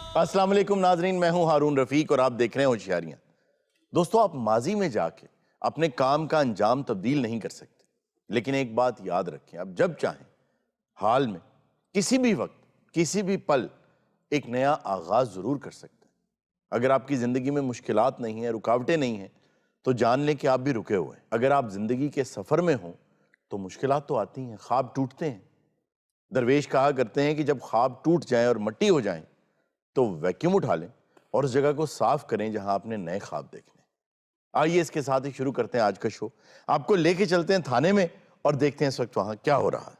अस्सलाम वालेकुम नाजरीन, मैं हूं हारून रफीक और आप देख रहे हैं होशियारियां। दोस्तों, आप माजी में जाके अपने काम का अंजाम तब्दील नहीं कर सकते, लेकिन एक बात याद रखें, आप जब चाहें हाल में किसी भी वक्त किसी भी पल एक नया आगाज जरूर कर सकते हैं। अगर आपकी जिंदगी में मुश्किलात नहीं है, रुकावटें नहीं हैं, तो जान लें कि आप भी रुके हुए हैं। अगर आप जिंदगी के सफर में हो तो मुश्किलात तो आती हैं, ख्वाब टूटते हैं। दरवेश कहा करते हैं कि जब ख्वाब टूट जाएं और मट्टी हो जाएं तो वैक्यूम उठा लें और उस जगह को साफ करें जहां आपने नए ख्वाब देखने। आइए इसके साथ ही शुरू करते हैं आज का शो। आपको लेके चलते हैं थाने में और देखते हैं इस वक्त वहां क्या हो रहा है।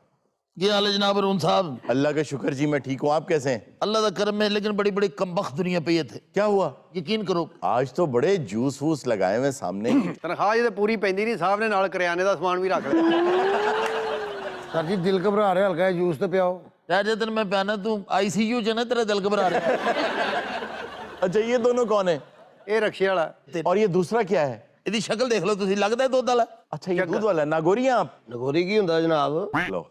ये हाल है जनाब अरुण साहब? अल्लाह का शुक्र जी, मैं ठीक हूँ, आप कैसे हैं? अल्लाह का करम है, लेकिन बड़ी बड़ी कमबख्त दुनिया पे ये थे। क्या हुआ? यकीन करो, आज तो बड़े जूस वूस लगाए हुए सामने। तनख्वाह जी पूरी पैंदी नहीं, साहब ने नाल करियाने का समान भी रख लिया। सर जी दिल घबरा रहा, हल्का जूस तो पियाओ। यार जिस दिन मैं प्याना तू ICU च ना, तेरा दिल घबरा रहा है। अच्छा, ये दोनों कौन है? ये रक्शे वाला और ये दूसरा क्या है? ਇਹਦੀ शक्ल देख लो तुसी, लगदा है दूध वाला। अच्छा, ये दूध वाला नागोरी हैं आप? नगोरी की हुंदा जनाब? लो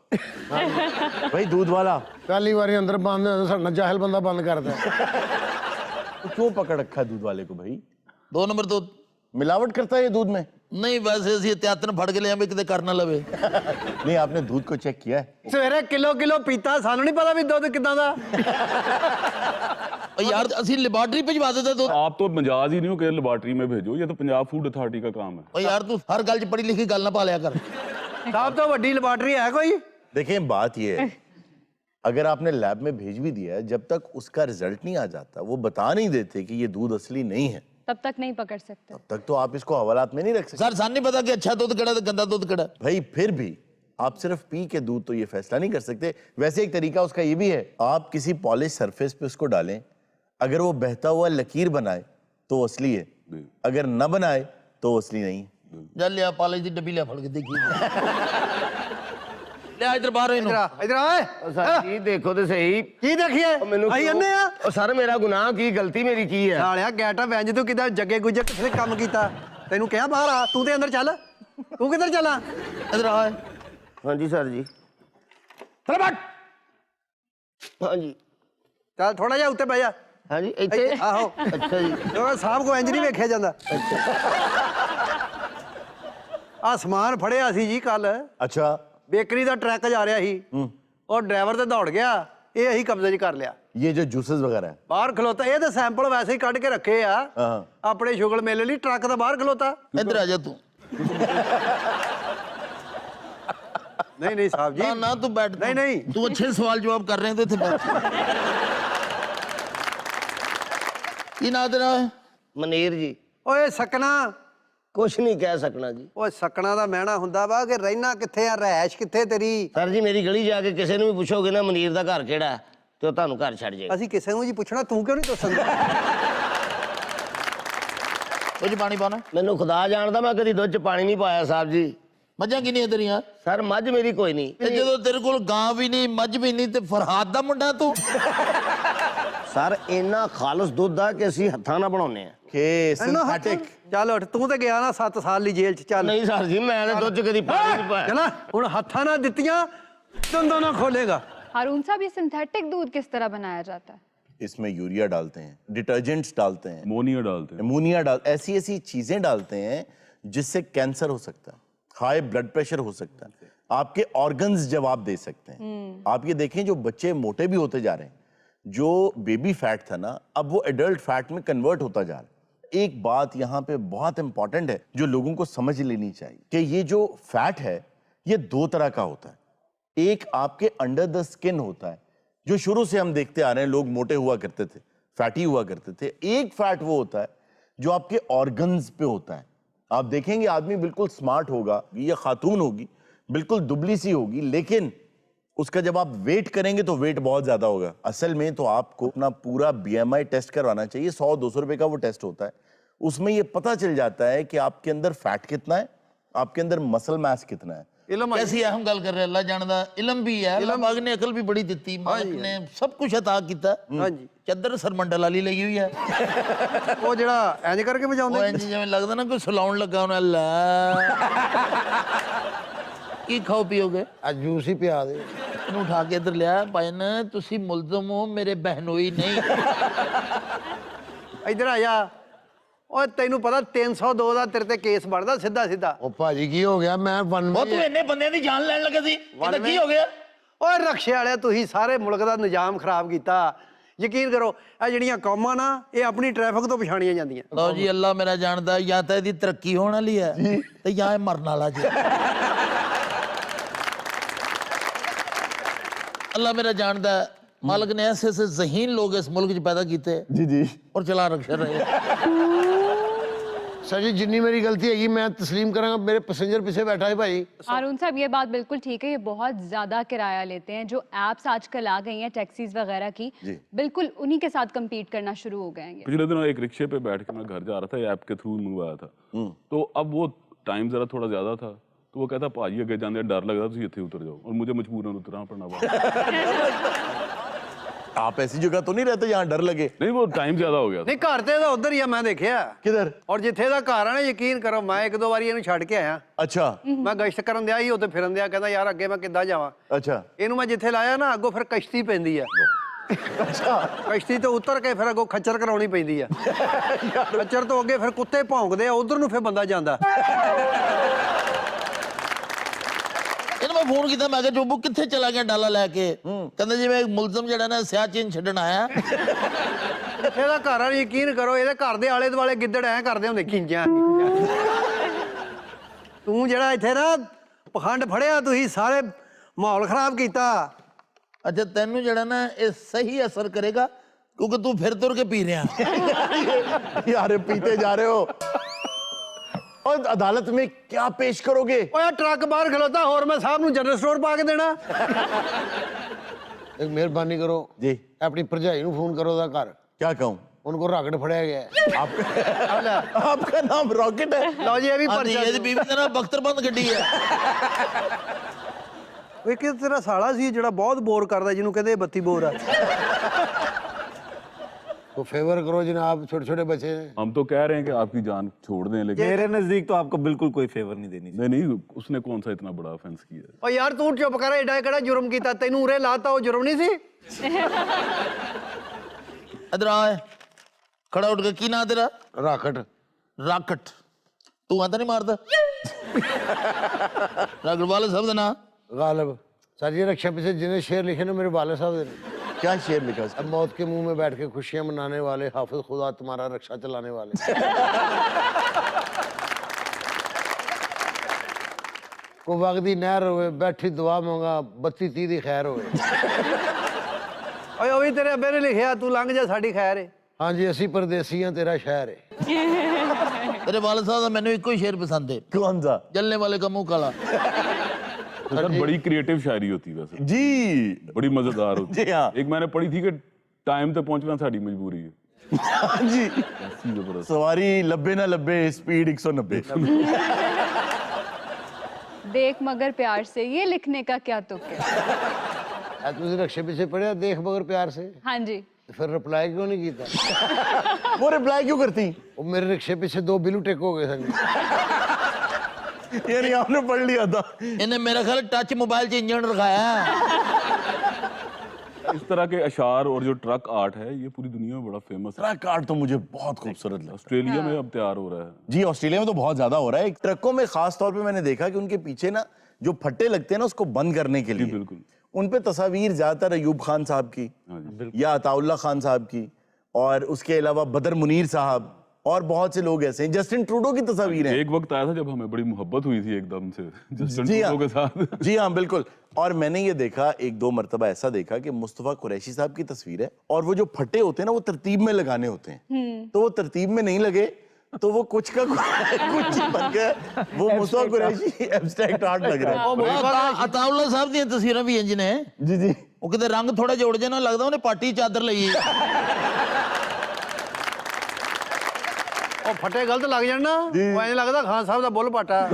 भाई, दूध वाला पहली बारी अंदर बंद साडा जाहिल बंदा बंद करता है। तो क्यों पकड़ रखा है दूध वाले को भाई? 2 नंबर दूध मिलावट करता है ये दूध में? नहीं, वैसे ਅਸੀਂ एहतियातन फड़ के लिया भी किते कर ना लवे। नहीं, आपने दूध को चेक किया है? सवेरे किलो किलो पीता, सानू नहीं पता भी दुध किदां दा। और यार ਅਸੀਂ ਲੈਬਾਰਟਰੀ ਭਿਜਵਾ ਦਿੰਦੇ दूध। आप तो मजाज ही नहीं हो कि लेबॉर्टरी में भेजो, ये तो पंजाब फूड अथॉरिटी का काम है। और यार तू हर गल च पढ़ी लिखी गल ना पा लिया कर। साहब तो वड्डी लेबार्टरी है कोई? देखें, बात ये है, अगर आपने लैब में भेज भी दिया है, जब तक उसका रिजल्ट नहीं आ जाता, वो बता नहीं देते कि ये दूध असली नहीं है, तब तक नहीं पकड़ सकते। तब तक तो आप इसको हवालात में नहीं रख सकते। सर सान नहीं पता कि अच्छा दूध केड़ा ते गंदा दूध केड़ा। भाई फिर भी आप सिर्फ पी के दूध तो ये फैसला नहीं कर सकते। वैसे एक तरीका उसका ये भी है, आप किसी पॉलिश सरफेस पे उसको डालें, अगर वो बहता हुआ लकीर बनाए तो वो असली है, अगर न बनाए तो वो असली नहीं है। जा लिया पालिश दी डब्बी लिया फड़ के देखी। ले इधर बाहर इनु। इधर आए। सर जी देखो तो सही। की देखिए आई अन्ने आ। ओ सर मेरा गुनाह की, गलती मेरी की है? नालिया गैटा वैंज तू किदा जगे गुजर किसने काम कीता? तेनू कहा बाहर आ, तू ते अंदर चल। तू किधर चला? इधर आ। हाँ जी सर जी। चल बैठ। हाँ जी। चल थोड़ा जा उत्ते बह जा। हाँ जी इतने। आहो। अच्छा जी। तो साहब को इंज नहीं वेख्या जांदा। आ समान फड़िया सी जी कल, अच्छा, बेकरी का ट्रक जा रहा ਸੀ और ड्राइवर तो दौड़ गया, ये अही कब्जे च कर लिया। ये जो जूसेस वगैरह है? बाहर खलोता, ये तो सैंपल वैसे ही कट के रखे आ हाँ। अपने शुगल मेले लिए, ट्रक तो बाहर खलोता। इधर आ जा तू। नहीं नहीं साहब जी, ना ना तू बैठ। नहीं नहीं, तू अच्छे सवाल जवाब कर रहे हैं तो इत्थे बैठ। की ना तेरा है? मनीर जी। ओए सकना कुछ नहीं कह सकना जी। ओए सकना दा मैना हुंदा वा कि रहना किथे आ, रहैश किथे तेरी? सर जी मेरी गली जाके किसी ने भी पूछोगे ना मनीर का घर केड़ा है तो ਤੁਹਾਨੂੰ घर छड़ जाएगा। ਅਸੀਂ ਕਿਸੇ ਨੂੰ ਜੀ ਪੁੱਛਣਾ, ਤੂੰ ਕਿਉਂ ਨਹੀਂ ਦੱਸਦਾ? कुछ पानी पाना? ਮੈਨੂੰ खुदा जानदा, मैं कदी दुध च पानी नहीं पाया साहब जी। मझा की नहीं है तेरिया? सर मझ मेरी कोई नहीं। ਤੇ ਜਦੋਂ ਤੇਰੇ ਕੋਲ ਗਾਂ ਵੀ ਨਹੀਂ ਮੱਝ ਵੀ ਨਹੀਂ ਤੇ ਫਰਹਾਦ ਦਾ ਮੁੰਡਾ ਤੂੰ? सर इन्ना खालस दुध आ कि ਅਸੀਂ ਹੱਥਾਂ ਨਾਲ ਬਣਾਉਂਦੇ ਆ। के सिंथेटिक। ਚੱਲ ਉੱਠ, ਤੂੰ ਤੇ ਗਿਆ ਨਾ 7 ਸਾਲ ਲਈ ਜੇਲ੍ਹ ਚ। ਚੱਲ ਨਹੀਂ ਸਰ ਜੀ ਮੈਂ ਤਾਂ ਦੁੱਧ ਚ ਕਦੀ ਪਾਣੀ ਨਹੀਂ ਪਾਇਆ। ਚਲਾ ਹੁਣ ਹੱਥਾਂ ਨਾਲ ਦਿੱਤੀਆਂ ਦੰਦਾਂ ਨਾਲ ਖੋਲੇਗਾ। हारून साहब, ये सिंथेटिक दूध किस तरह बनाया जाता है? इसमें यूरिया डालते हैं, डिटर्जेंट्स डालते हैं, मोनिया डालते हैं, अमोनिया ऐसी ऐसी चीजें डालते हैं जिससे कैंसर हो सकता है, हाई ब्लड प्रेशर हो सकता है, आपके ऑर्गन्स जवाब दे सकते हैं। आप ये देखें, जो बच्चे मोटे भी होते जा रहे हैं, जो बेबी फैट था ना, अब वो एडल्ट फैट में कन्वर्ट होता जा रहा है। एक बात यहाँ पे बहुत इंपॉर्टेंट है जो लोगों को समझ लेनी चाहिए कि ये जो फैट है ये 2 तरह का होता है। एक आपके अंडर द स्किन होता है, जो शुरू से हम देखते आ रहे हैं, लोग मोटे हुआ करते थे, फैटी हुआ करते थे। एक फैट वो होता है जो आपके ऑर्गन्स पे होता है। आप देखेंगे आदमी बिल्कुल स्मार्ट होगा या खातून होगी, बिल्कुल दुबली सी होगी, लेकिन उसका जब आप वेट करेंगे तो वेट बहुत ज्यादा होगा। असल में तो आपको अपना पूरा BMI टेस्ट करवाना चाहिए। 100-200 रुपए का वो टेस्ट होता है, उसमें ये पता चल जाता है कि आपके अंदर फैट कितना है, आपके अंदर मसल मास कितना है। इलम कैसी है हम गल कर रहे हैं? अल्लाह जानदा, इलम भी है, अल्लाह पाक ने अकल भी बड़ी दी, मालिक ने सब कुछ अता कीता। हाँ जी। चद्दर सरमंडल वाली लगी हुई है, ਉਹ ਜਿਹੜਾ ਇੰਜ ਕਰਕੇ वो ਵਜਾਉਂਦੇ इंज जिवें लगदा ना कोई सलाउन लगा होना। अल्लाह की खाओ पियोगे? आज जूस ही पिया दे। ਇਹਨੂੰ ਉਠਾ ਕੇ ਇੱਧਰ ਲਿਆ ਭਾਈਨ ਤੁਸੀਂ ਮੁਲਜ਼ਮ ਹੋ ਮੇਰੇ ਬਹਿਨੋਈ ਨਹੀਂ ਇੱਧਰ ਆ ਜਾ ਓਏ ਤੈਨੂੰ ਪਤਾ 302 ਦਾ ਤੇਰੇ ਤੇ ਕੇਸ ਬਣਦਾ ਸਿੱਧਾ ਸਿੱਧਾ ਉਹ ਭਾਜੀ ਕੀ ਹੋ ਗਿਆ ਮੈਂ ਉਹ ਤੂੰ ਇੰਨੇ ਬੰਦਿਆਂ ਦੀ ਜਾਨ ਲੈਣ ਲੱਗਾ ਸੀ ਇਹਦਾ ਕੀ ਹੋ ਗਿਆ ਓਏ ਰਕਸ਼ੇ ਵਾਲਿਆ ਤੁਸੀਂ ਸਾਰੇ ਮੁਲਕ ਦਾ ਨਿਜ਼ਾਮ ਖਰਾਬ ਕੀਤਾ ਯਕੀਨ ਕਰੋ ਇਹ ਜਿਹੜੀਆਂ ਕੌਮਾਂ ਨਾ ਇਹ ਆਪਣੀ ਟ੍ਰੈਫਿਕ ਤੋਂ ਪਛਾਣੀਆਂ ਜਾਂਦੀਆਂ ਲਓ ਜੀ ਅੱਲਾ ਮੇਰਾ ਜਾਣਦਾ ਜਾਂ ਤਾਂ ਇਹਦੀ ਤਰੱਕੀ ਹੋਣ ਵਾਲੀ ਹੈ ਤੇ ਜਾਂ ਇਹ ਮਰਨ ਵਾਲਾ ਜੀ ਅੱਲਾ ਮੇਰਾ ਜਾਣਦਾ मालिक ने ऐसे ऐसे ज़हीन लोग इस मुल्क च पैदा किए जी जी और चला रखे रहे सर जी जिन्नी मेरी गलती हैगी मैं तस्लीम करांगा मेरे पैसेंजर पीछे बैठा है भाई हारून साहब ये बात बिल्कुल ठीक है, ये बहुत ज्यादा किराया लेते हैं। जो एप्स आजकल आ गई हैं टैक्सीज वगैरह की, बिल्कुल उन्हीं के साथ कम्पीट करना शुरू हो गए हैं। पिछले दिनों एक रिक्शे पे बैठ के मैं घर जा रहा था, ऐप के थ्रू मंगवाया था, तो अब वो टाइम जरा थोड़ा ज्यादा था, तो वो कहता भाजी अगे जाने डर लगता तुम इत्थे उतर जाओ, और मुझे मजबूरन उतरना पड़ना पड़ा। आप ऐसी जगह तो नहीं रहते जहाँ डर लगे? नहीं वो टाइम ज्यादा हो गया था। ਨਹੀਂ ਘਰ ਤੇ ਤਾਂ ਉਧਰ ਹੀ ਆ ਮੈਂ ਦੇਖਿਆ किधर? ਔਰ ਜਿੱਥੇ ਦਾ ਘਰ ਆ ਨਾ ਯਕੀਨ ਕਰੋ ਮੈਂ ਇੱਕ ਦੋ ਵਾਰੀ ਇਹਨੂੰ ਛੱਡ ਕੇ ਆਇਆ अच्छा ਮੈਂ ਗਸ਼ਤ ਕਰਨ ਦਿਆ ਸੀ ਉੱਥੇ ਫਿਰਨ ਦਿਆ ਕਹਿੰਦਾ ਯਾਰ ਅੱਗੇ ਮੈਂ ਕਿੱਦਾਂ ਜਾਵਾਂ अच्छा ਇਹਨੂੰ ਮੈਂ ਜਿੱਥੇ ਲਾਇਆ ਨਾ ਅੱਗੋਂ ਫਿਰ ਕਸ਼ਤੀ ਪੈਂਦੀ ਆ ਅੱਛਾ ਕਸ਼ਤੀ ਤੋਂ ਉਤਰ ਕੇ ਫਿਰ ਅੱਗੋਂ ਖੱਚਰ ਕਰਾਉਣੀ ਪੈਂਦੀ ਆ ਖੱਚਰ ਤੋਂ ਅੱਗੇ ਫਿਰ ਕੁੱਤੇ ਭੌਂਕਦੇ ਆ ਉਧਰ ਨੂੰ ਫਿਰ ਬੰਦਾ ਜਾਂਦਾ ਇਹਨੂੰ ਮੈਂ ਫੋਨ ਕੀਤਾ ਮੈਂ ਕਿਹਾ ਜੋਬੂ ਕਿੱਥੇ ਚਲਾ ਗਿਆ ਡਾਲਾ ਲੈ ਕੇ ਕਹਿੰਦਾ ਜਿਵੇਂ ਮੁਲਜ਼ਮ ਜਿਹੜਾ ਨਾ ਸਿਆਚੀਨ ਛੱਡਣ ਆਇਆ ਇਹਦਾ ਘਰ ਆ ਯਕੀਨ ਕਰੋ ਇਹਦੇ ਘਰ ਦੇ ਆਲੇ ਦੁਆਲੇ ਗਿੱਦੜ ਐ ਕਰਦੇ ਹੁੰਦੇ ਖਿੰਜਾਂ ਤੂੰ ਜਿਹੜਾ ਇੱਥੇ ਨਾ ਪਖੰਡ ਫੜਿਆ ਤੁਸੀਂ ਸਾਰੇ ਮਾਹੌਲ ਖਰਾਬ ਕੀਤਾ ਅੱਛਾ ਤੈਨੂੰ ਜਿਹੜਾ ਨਾ ਇਹ ਸਹੀ ਅਸਰ ਕਰੇਗਾ ਕਿਉਂਕਿ ਤੂੰ ਫਿਰ ਤੁਰ ਕੇ ਪੀ ਰਿਹਾ यार पीते जा रहे हो और अदालत में क्या पेश करोगे? ਓਏ ਟਰੱਕ ਬਾਹਰ ਖਲੋਤਾ ਹੋਰ ਮੈਂ ਸਾਹਿਬ ਨੂੰ ਜਨਰਲ ਸਟੋਰ ਪਾ ਕੇ ਦੇਣਾ एक मेहरबानी करो जी अपनी भरजाई ਨੂੰ ਫੋਨ ਕਰੋ ਦਾ ਘਰ क्या कहूँ? उनको राकेट फड़या गया है आपका नाम रॉकेट है? ਲਓ ਜੀ ਇਹ ਵੀ ਹਾਂਜੀ ਪਰਚਾ ਇਹਦੀ ਬੀਵੀ ਦਾ ਨਾ ਬਖਤਰਬੰਦ ਗੱਡੀ ਹੈ ਓਏ ਕਿ ਤੇਰਾ ਸਾਲਾ ਸੀ ਜਿਹੜਾ ਬਹੁਤ ਬੋਰ ਕਰਦਾ ਜਿਹਨੂੰ ਕਹਿੰਦੇ ਬੱਤੀ ਬੋਰ ਆ तो फेवर करो जनाब छोटे छोटे बच्चे हैं हम तो कह रहे हैं कि आपकी जान छोड़ दें, लेकिन मेरे नजदीक तो आपको बिल्कुल कोई फेवर नहीं देनी चाहिए। नहीं उसने कौन सा इतना बड़ा ऑफेंस किया है? ਓ ਯਾਰ ਤੂੰ ਚੁੱਪ ਕਰ ਐਡਾ ਕਿਹੜਾ ਜੁਰਮ ਕੀਤਾ ਤੈਨੂੰ ਉਰੇ ਲਾਤਾ ਉਹ ਜੁਰਮ ਨਹੀਂ ਸੀ ਇਧਰ ਆ ਖੜਾ ਉੱਠ ਕੇ ਕੀ ਨਾਂ ਤੇਰਾ राकेट ਰਾਕਟ ਤੂੰ ਆਂਦਾ ਨਹੀਂ ਮਾਰਦਾ ਰਾਕਟ ਵਾਲੇ ਸਭ ਦਾ ਨਾਂ गालिब सर ये रक्षा पीछे जिन्हें शेर लिखे ना मेरे वाले साहब ने क्या शेर लिखा है? अब मौत के मुंह में बैठ के खुशियां मनाने वाले हाफिज खुदा तुम्हारा रक्षा चलाने वाले को वगदी नहर होए बैठी दुआ मंगा बत्ती ती दी खैर होए ਓਏ ਉਹ ਵੀ ਤੇਰੇ ਅੱਬੇ ਨੇ ਲਿਖਿਆ ਤੂੰ ਲੰਘ ਜਾ ਸਾਡੀ ਖੈਰ ਏ हाँ जी असी परदेसी हैं तेरा शहर है ਤੇਰੇ ਵਾਲੇ ਸਾਹਿਬ ਦਾ ਮੈਨੂੰ ਇੱਕੋ ਹੀ ਸ਼ੇਰ ਪਸੰਦ ਹੈ कौन सा? ਜਲਨੇ ਵਾਲੇ का मुंह काला तो सर बड़ी क्रिएटिव शायरी होती है वैसे, जी बड़ी मजेदार होती जी है। हाँ। एक मैंने पढ़ी थी कि टाइम तक पहुंचना साड़ी मजबूरी है। हाँ जी ऐसी जबरदस्त। सवारी लब्बे ना लब्बे स्पीड 190 देख मगर प्यार से, ये लिखने का क्या तुक है? तुझे रक्षे पीछे पड़े देख मगर प्यार से हाँ जी फिर रिप्लाई क्यों नहीं किया वो रिप्लाई क्यों करती? वो मेरे रिक्शे पीछे 2 बिलू टेक हो गए सन यानी आपने पढ़ लिया था। ਇਹਨੇ ਮੇਰਾ ਖਿਆਲ ਟੱਚ ਮੋਬਾਈਲ 'ਚ ਇੰਜਨ ਰਖਾਇਆ इस तरह के अशार और जो ट्रक आर्ट है ये पूरी दुनिया में बड़ा फेमस है। ट्रक आर्ट तो मुझे बहुत खूबसूरत लगा। ऑस्ट्रेलिया में अब तैयार हो रहा है। जी ऑस्ट्रेलिया में तो बहुत ज्यादा हो रहा है। ट्रकों में खास तौर पे मैंने देखा कि उनके पीछे ना जो फट्टे लगते हैं ना उसको बंद करने के लिए बिल्कुल। उन पे तस्वीर ज्यादातर अयूब खान साहब की या अताउल्ला खान साहब की और उसके अलावा बदर मुनीर साहब और बहुत से लोग ऐसे हैं। जस्टिन ट्रूडो की तस्वीर है। एक वक्त आया था जब हमें बड़ी मोहब्बत हुई थी एकदम से जस्टिन जी हाँ, ट्रूडो के साथ। जी हाँ बिल्कुल। और मैंने ये देखा एक दो मर्तबा ऐसा देखा कि मुस्तफा कुरैशी साहब की तस्वीर है और वो जो फट्टे होते हैं ना वो तरतीब में लगाने होते हैं, तो वो तरतीब में नहीं लगे तो वो कुछ का कुछ बन गया। वो मुस्तफा कुरैशी एब्स्ट्रैक्ट आर्ट लग रहा है। ਅਤਾਉल्ला ਸਾਹਿਬ ਦੀਆਂ ਤਸਵੀਰਾਂ ਵੀ ਇੰਜ ਨੇ जी जी ਉਹ ਕਿਤੇ ਰੰਗ ਥੋੜਾ ਜੁੜ ਜਾਣਾ ਲੱਗਦਾ ਉਹਨੇ ਪਾਰਟੀ ਚਾਦਰ ਲਈ ਉਹ ਫਟੇ ਗਲਤ ਲੱਗ ਜਾਣ ਨਾ ਉਹ ਐਂ ਲੱਗਦਾ ਖਾਨ ਸਾਹਿਬ ਦਾ ਬੁੱਲ ਪਾਟਾ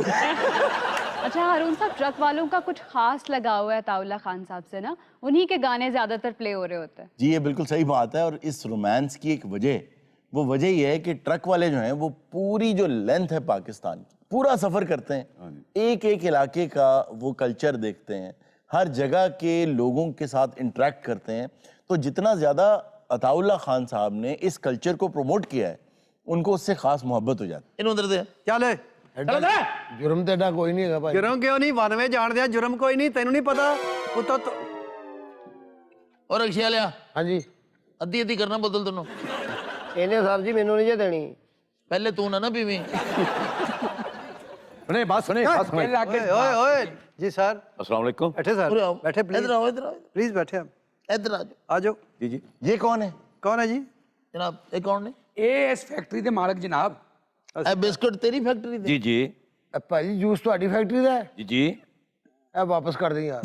अच्छा हारून साहब, ट्रक वालों का कुछ खास लगा हुआ है अताउल्ला खान साहब से ना, उन्हीं के गाने ज्यादातर प्ले हो रहे होते हैं। जी ये बिल्कुल सही बात है। और इस रोमांस की एक वजह, वो वजह ये है कि ट्रक वाले जो हैं वो पूरी जो लेंथ है पाकिस्तान की पूरा सफर करते हैं, एक एक इलाके का वो कल्चर देखते हैं, हर जगह के लोगों के साथ इंटरेक्ट करते हैं, तो जितना ज़्यादा अताउल्ला खान साहब ने इस कल्चर को प्रमोट किया है, उनको उससे खास मोहब्बत हो जाती ਇਹਨੂੰ ਅੰਦਰ ਦੇ ਚੱਲ ਜੁਰਮ ਤੇ ਏਡਾ ਕੋਈ ਨਹੀਂ ਹੈਗਾ ਭਾਈ ਜੁਰਮ ਕਿਉਂ ਨਹੀਂ 92 ਜਾਣਦੇ ਆ ਜੁਰਮ ਕੋਈ ਨਹੀਂ ਤੈਨੂੰ ਨਹੀਂ ਪਤਾ ਉਹ ਤਾਂ ਔਰ ਰਕਸ਼ਾ ਲਿਆ ਹਾਂਜੀ ਅੱਧੀ ਅੱਧੀ ਕਰਨਾ ਬਦਲ ਤੈਨੂੰ ਇਹਨੇ ਸਰ ਜੀ ਮੈਨੂੰ ਨਹੀਂ ਜੇ ਦੇਣੀ। ਪਹਿਲੇ ਤੂੰ ਨਾ ਪੀਵੀਂ ਸੁਣੇ ਬਾਤ ਸੁਣੇ ਬਾਤ ਸੁਣੇ ਓਏ ਓਏ ਓਏ ਜੀ ਸਰ अस्सलाम वालेकुम। बैठे सर ਉਰੇ ਆਓ बैठे ਇੱਧਰ प्लीज ਆਓ ਇੱਧਰ ਆਓ प्लीज बैठे आप ਇੱਧਰ ਆ ਜਾਓ आ जाओ जी जी। है। ये कौन है? कौन है जी ਜਨਾਬ ਇਹ ਕੌਣ ਨੇ ਇਹ ਇਸ ਫੈਕਟਰੀ ਦੇ ਮਾਲਕ ਜਨਾਬ ਇਹ ਬਿਸਕੁਟ ਤੇਰੀ ਫੈਕਟਰੀ ਦੇ जी जी ਇਹ ਭਾਈ ਜੂਸ ਤੁਹਾਡੀ ਫੈਕਟਰੀ ਦਾ ਹੈ जी जी। ਇਹ ਵਾਪਸ ਕਰ ਦੇ ਯਾਰ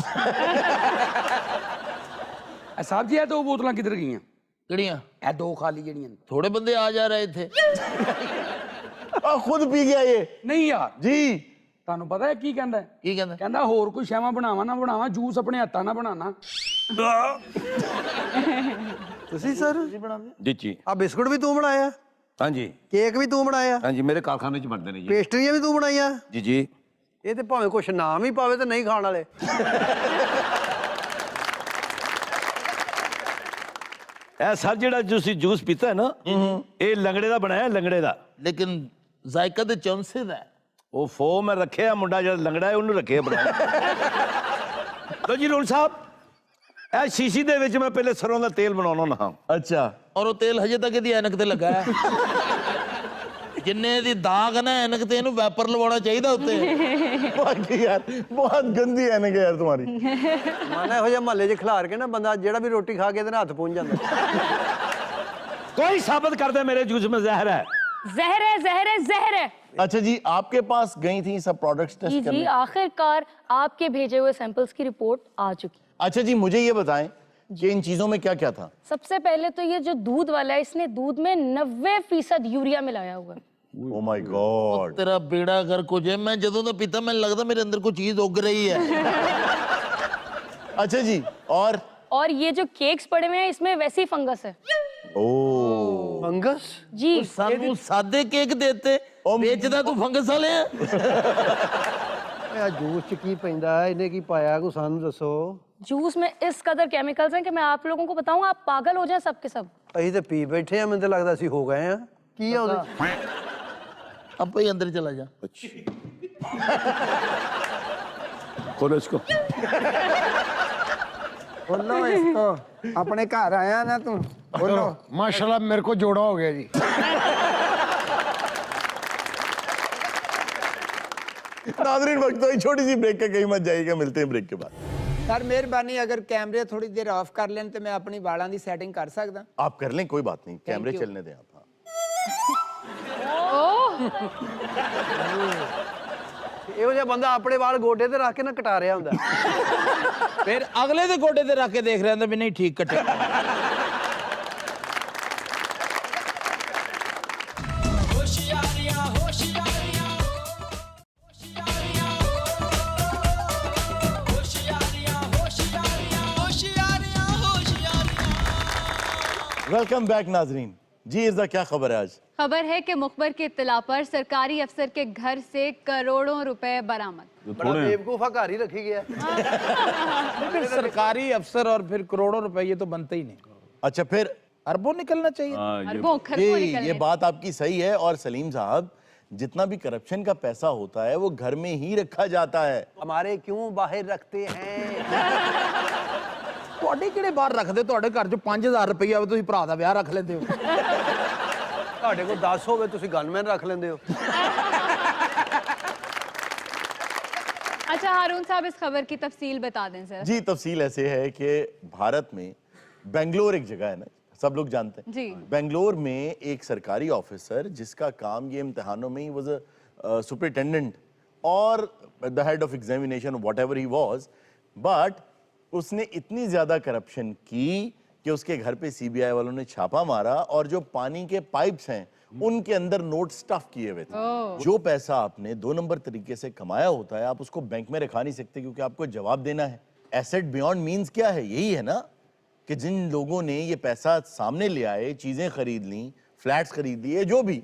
ਸਾਹਿਬ ਜੀ ਇਹ ਦੋ ਬੋਤਲਾਂ ਕਿੱਧਰ ਗਈਆਂ ਕਿਹੜੀਆਂ ਇਹ ਦੋ ਖਾਲੀ ਜਿਹੜੀਆਂ ਨੇ। ਥੋੜੇ ਬੰਦੇ ਆ ਜਾ ਰਹੇ ਇੱਥੇ खुद पी गया ये ਨਹੀਂ ਯਾਰ जी। ਤੁਹਾਨੂੰ ਪਤਾ ਹੈ ਕੀ ਕਹਿੰਦਾ ਹੈ? ਕੀ ਕਹਿੰਦਾ ਕਹਿੰਦਾ ਹੋਰ ਕੋਈ ਸ਼ੈਵਾ ਬਣਾਵਾ ਨਾ ਬਣਾਵਾ ਜੂਸ ਆਪਣੇ ਹੱਥਾਂ ਨਾਲ ਬਣਾਣਾ ਤੁਸੀਂ ਸਰ जी जी। ਆ ਬਿਸਕੁਟ ਵੀ ਤੂੰ ਬਣਾਇਆ हाँ जी ਕੇਕ ਵੀ ਤੂੰ ਬਣਾਇਆ हाँ जी, मेरे कारखाने च बनते ने जी। ਪੇਸਟਰੀਆਂ ਵੀ ਤੂੰ ਬਣਾਈਆਂ जी जी। ਇਹ ਤੇ ਭਾਵੇਂ ਕੁਛ ਨਾਮ ਹੀ ਪਾਵੇ ਤੇ ਨਹੀਂ ਖਾਣ ਵਾਲੇ ਇਹ ਸਰ ਜਿਹੜਾ ਤੁਸੀਂ ਜੂਸ ਪੀਤਾ ਹੈ ਨਾ, ਇਹ ਲੰਗੜੇ ਦਾ ਬਣਾਇਆ, ਲੰਗੜੇ ਦਾ। ਲੇਕਿਨ ਜ਼ਾਇਕਾ ਤੇ ਚੌਂਸੇ ਦਾ ਹੈ। ਉਹ ਫੋ ਮੈਂ ਰੱਖਿਆ ਮੁੰਡਾ ਜਿਹੜਾ ਲੰਗੜਾ ਹੈ ਉਹਨੂੰ ਰੱਖਿਆ ਬਣਾਇਆ। ਲੋ ਜੀ ਰੋਲ ਸਾਹਿਬ, ਇਹ ਸ਼ੀਸ਼ੀ ਦੇ ਵਿੱਚ ਮੈਂ ਪਹਿਲੇ ਸਰੋਂ ਦਾ ਤੇਲ ਬਣਾਉਣਾ ਹਾਂ। अच्छा। ਔਰ ਉਹ ਤੇਲ ਹਜੇ ਤੱਕ ਇਹਦੀ ਐਨਕ ਤੇ ਲੱਗਾ ਹੈ ਜਿੰਨੇ ਇਹਦੀ ਦਾਗ ਹੈ ਨਾ ਐਨਕ ਤੇ ਇਹਨੂੰ ਵੈਪਰ ਲਵਾਉਣਾ ਚਾਹੀਦਾ ਉੱਤੇ बाकी यार बहुत गंदी है यार तुम्हारी। ਮਾਨਾ ਇਹੋ ਜਿਹੇ ਮਹੱਲੇ 'ਚ ਖਿਲਾਰ ਕੇ ਨਾ ਬੰਦਾ ਜਿਹੜਾ ਵੀ ਰੋਟੀ ਖਾ ਕੇ ਇਹਦੇ ਨਾਲ ਹੱਥ ਪਹੁੰਚ ਜਾਂਦਾ कोई साबित कर दे मेरे जूस में जहर है। जहर है जहर है जहर है। अच्छा जी, आपके पास गई थी सब प्रोडक्ट्स जी टेस्ट जी करने? आखिरकार आपके भेजे हुए सैंपल्स की रिपोर्ट आ चुकी। अच्छा जी, मुझे ये बताएं कि इन चीजों में क्या क्या था? सबसे पहले तो ये जो दूध वाला है इसने दूध में 90% यूरिया मिलाया हुआ है। Oh my God। ਤੇਰਾ ਬੇੜਾ ਕਰ ਕੁਝ ਹੈ ਮੈਂ ਜਦੋਂ ਦਾ ਪੀਤਾ ਮੈਨੂੰ ਲੱਗਦਾ ਮੇਰੇ ਅੰਦਰ ਕੋਈ ਚੀਜ਼ ਉੱਗ ਰਹੀ ਹੈ अच्छा जी, और ये जो केक्स पड़े हुए हैं इसमें वैसे ही फंगस है। ओ ਫੰਗਸ जी ਸਾਨੂੰ ਸਾਦੇ ਕੇਕ ਦੇਤੇ ਵੇਚਦਾ ਤੂੰ ਫੰਗਸ ਵਾਲੇ ਆ ਇਹ ਜੂਸ 'ਚ ਕੀ ਪੈਂਦਾ ਇਹਨੇ ਕੀ ਪਾਇਆ ਕੋ ਸਾਨੂੰ ਦੱਸੋ जूस में इस कदर केमिकल्स हैं कि मैं आप लोगों को बताऊं आप पागल हो जाएं सबके सब। ਅਸੀਂ ਤੇ ਪੀ ਬੈਠੇ ਆ ਮੈਨੂੰ ਤਾਂ ਲੱਗਦਾ ਅਸੀਂ ਹੋ ਗਏ ਆ ਕੀ ਆ ਉਹਦੇ ਆਪੇ ਹੀ ਅੰਦਰ ਚਲਾ ਜਾ खोलो इसको। बोलो इसको अपने घर आया ना तू बोलो माशाल्लाह मेरे को जोड़ा हो गया जी नाज़रीन, वक्त तो छोटी सी ब्रेक का, कहीं मत जाइएगा, मिलते हैं ब्रेक के बाद। सर मेहरबानी अगर कैमरे थोड़ी देर ऑफ कर लें तो मैं अपनी वालों की सेटिंग कर सकदा। आप कर लें, कोई बात नहीं, कैमरे you। चलने दें आप। ਇਹੋ ਜਿਹਾ ਬੰਦਾ ਆਪਣੇ ਵਾਲ ਗੋਡੇ ਤੇ ਰੱਖ ਕੇ ਨਾ ਕਟਾ ਰਿਹਾ ਹੁੰਦਾ ਫਿਰ ਅਗਲੇ ਦੇ ਗੋਡੇ ਤੇ ਰੱਖ ਕੇ ਦੇਖ ਰਿਹਾ ਹੁੰਦਾ ਵੀ ਨਹੀਂ ਠੀਕ ਕੱਟਿਆ वेलकम बैक नाजरीन जी। इर्जा, क्या खबर है आज? खबर है कि मुखबर की इत्तला पर सरकारी अफसर के घर से करोड़ों रुपए बरामद। ਬੜਾ ਬੇਵਕੂਫਾ ਘਰ ਹੀ ਰੱਖੀ ਗਿਆ लेकिन सरकारी अफसर और फिर करोड़ों रुपए ये तो बनते ही नहीं। अच्छा, फिर अरबों निकलना चाहिए। हाँ, अरबों खरबों ये निकलने। बात आपकी सही है। और सलीम साहब, जितना भी करप्शन का पैसा होता है वो घर में ही रखा जाता है। हमारे क्यों बाहर रखते हैं ਤੁਹਾਡੇ ਕਿਹੜੇ ਬਾਹਰ ਰੱਖਦੇ ਤੁਹਾਡੇ ਘਰ 'ਚ 5000 ਰੁਪਏ ਆਵੇ ਤੁਸੀਂ ਭਰਾ ਦਾ ਵਿਆਹ ਰੱਖ ਲੈਂਦੇ ਹੋ ਤੁਹਾਡੇ ਕੋਲ 10 ਹੋਵੇ ਤੁਸੀਂ ਗਨਮੈਨ ਰੱਖ ਲੈਂਦੇ ਹੋ अच्छा हारून साहब, इस खबर की तफसील बता दें सर। जी, तफसील ऐसे है कि भारत में बेंगलोर एक जगह है ना, सब लोग जानते हैं जी। बेंगलोर में एक सरकारी ऑफिसर जिसका काम ये इम्तिहानों में ही वाज अ सुपरिटेंडेंट और the head of examination whatever he was, but उसने इतनी ज्यादा करप्शन की कि उसके घर पे सीबीआई वालों ने छापा मारा और जो पानी के पाइप्स हैं उनके अंदर नोट स्टफ किए हुए थे। जो पैसा आपने 2 नंबर तरीके से कमाया होता है आप उसको बैंक में रखा नहीं सकते क्योंकि आपको जवाब देना है। एसेट बियॉन्ड मीन्स क्या है? यही है ना कि जिन लोगों ने ये पैसा सामने ले आए, चीजें खरीद ली, फ्लैट्स खरीद लिए, जो भी,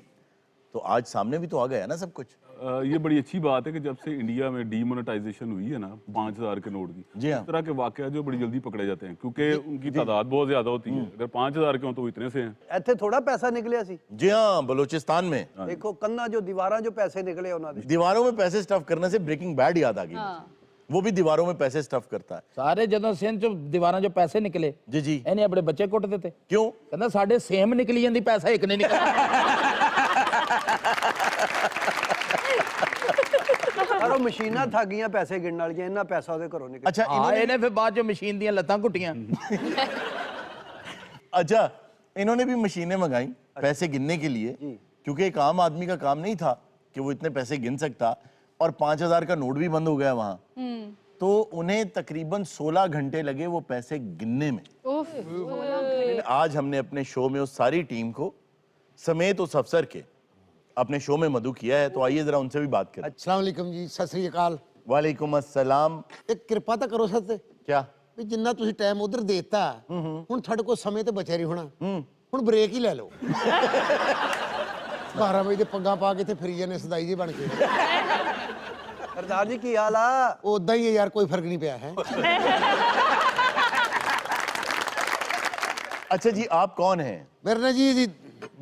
तो आज सामने भी तो आ गया ना सब कुछ। ये बड़ी अच्छी बात है कि जब से इंडिया में डीमोनेटाइजेशन हुई है ना 5000 के नोट की, जी हाँ। इस तरह के वाकया जो बड़ी जल्दी पकड़े जाते हैं क्योंकि उनकी तादाद बहुत ज्यादा होती है। अगर 5000 के हो तो वो इतने से हैं। ਇੱਥੇ ਥੋੜਾ ਪੈਸਾ ਨਿਕਲਿਆ ਸੀ जी हाँ, बलूचिस्तान में ਦੇਖੋ ਕੰਨਾਂ ਜੋ ਦੀਵਾਰਾਂ ਜੋ ਪੈਸੇ ਨਿਕਲੇ ਉਹਨਾਂ ਦੇ दीवारों में पैसे स्टफ करने से ब्रेकिंग बैड याद आ गई मुझे। वो भी दीवारों में पैसे स्टफ करता है। ਸਾਰੇ ਜਦੋਂ ਸਿੰਧ ਚ ਦੀਵਾਰਾਂ ਚੋਂ ਪੈਸੇ ਨਿਕਲੇ जी जी, ਇਹਨੇ ਆਪਣੇ ਬੱਚੇ ਕੁੱਟ ਦਿੱਤੇ। क्यों? ਕਹਿੰਦਾ ਸਾਡੇ ਸੇਮ ਨਿਕਲੀ ਜਾਂਦੀ ਪੈਸਾ ਇੱਕ ਨਹੀਂ ਨਿਕਲਦਾ। ਪਰ ਉਹ ਮਸ਼ੀਨਾਂ ਥੱਕ ਗਈਆਂ ਪੈਸੇ ਗਿਣਨ ਵਾਲੀਆਂ ਇੰਨਾ ਪੈਸਾ ਉਹਦੇ ਘਰੋਂ ਨਿਕਲਿਆ अच्छा ਹਾਂ इन्होंने ਇਹਨੇ ਫਿਰ ਬਾਅਦ ਚ ਮਸ਼ੀਨ ਦੀਆਂ ਲੱਤਾਂ ਘੁੱਟੀਆਂ। अच्छा इन्होंने भी मशीनें मंगाई पैसे गिनने के लिए, क्योंकि एक आम आदमी का काम नहीं था कि वो इतने पैसे गिन सकता, और 5000 का नोट भी बंद हो गया वहां, तो उन्हें तकरीबन 16 घंटे लगे वो पैसे गिनने में। आज हमने अपने शो में उस सारी टीम को समेत उस अफसर के अपने शो में मधु किया है, तो आइए जरा उनसे भी बात करें। अस्सलाम वालेकुम जी, सत श्री अकाल। वालेकुम अस्सलाम। एक कृपा ਤਾਂ ਕਰੋ ਸਰ ਤੇ क्या? ਵੀ ਜਿੰਨਾ ਤੁਸੀਂ ਟਾਈਮ ਉਧਰ ਦੇਤਾ ਹੁਣ ਤੁਹਾਡੇ ਕੋਲ ਸਮੇਂ ਤੇ ਬਚਿਆ ਨਹੀਂ ਹੋਣਾ, ਹੁਣ ਬ੍ਰੇਕ ਹੀ ਲੈ ਲਓ। 12 ਵਜੇ ਦੇ ਪੱਗਾਂ ਪਾ ਕੇ ਤੇ ਫਿਰੀ ਜਾਂਦੇ ਸਦਾਈ ਜੀ ਬਣ ਕੇ। ਸਰਦਾਰ ਜੀ ਕੀ ਹਾਲ ਆ ਉਦਾਂ ਹੀ ਹੈ ਯਾਰ, ਕੋਈ ਫਰਕ ਨਹੀਂ ਪਿਆ ਹੈ। अच्छा जी, आप कौन हैं? मेरा ना जी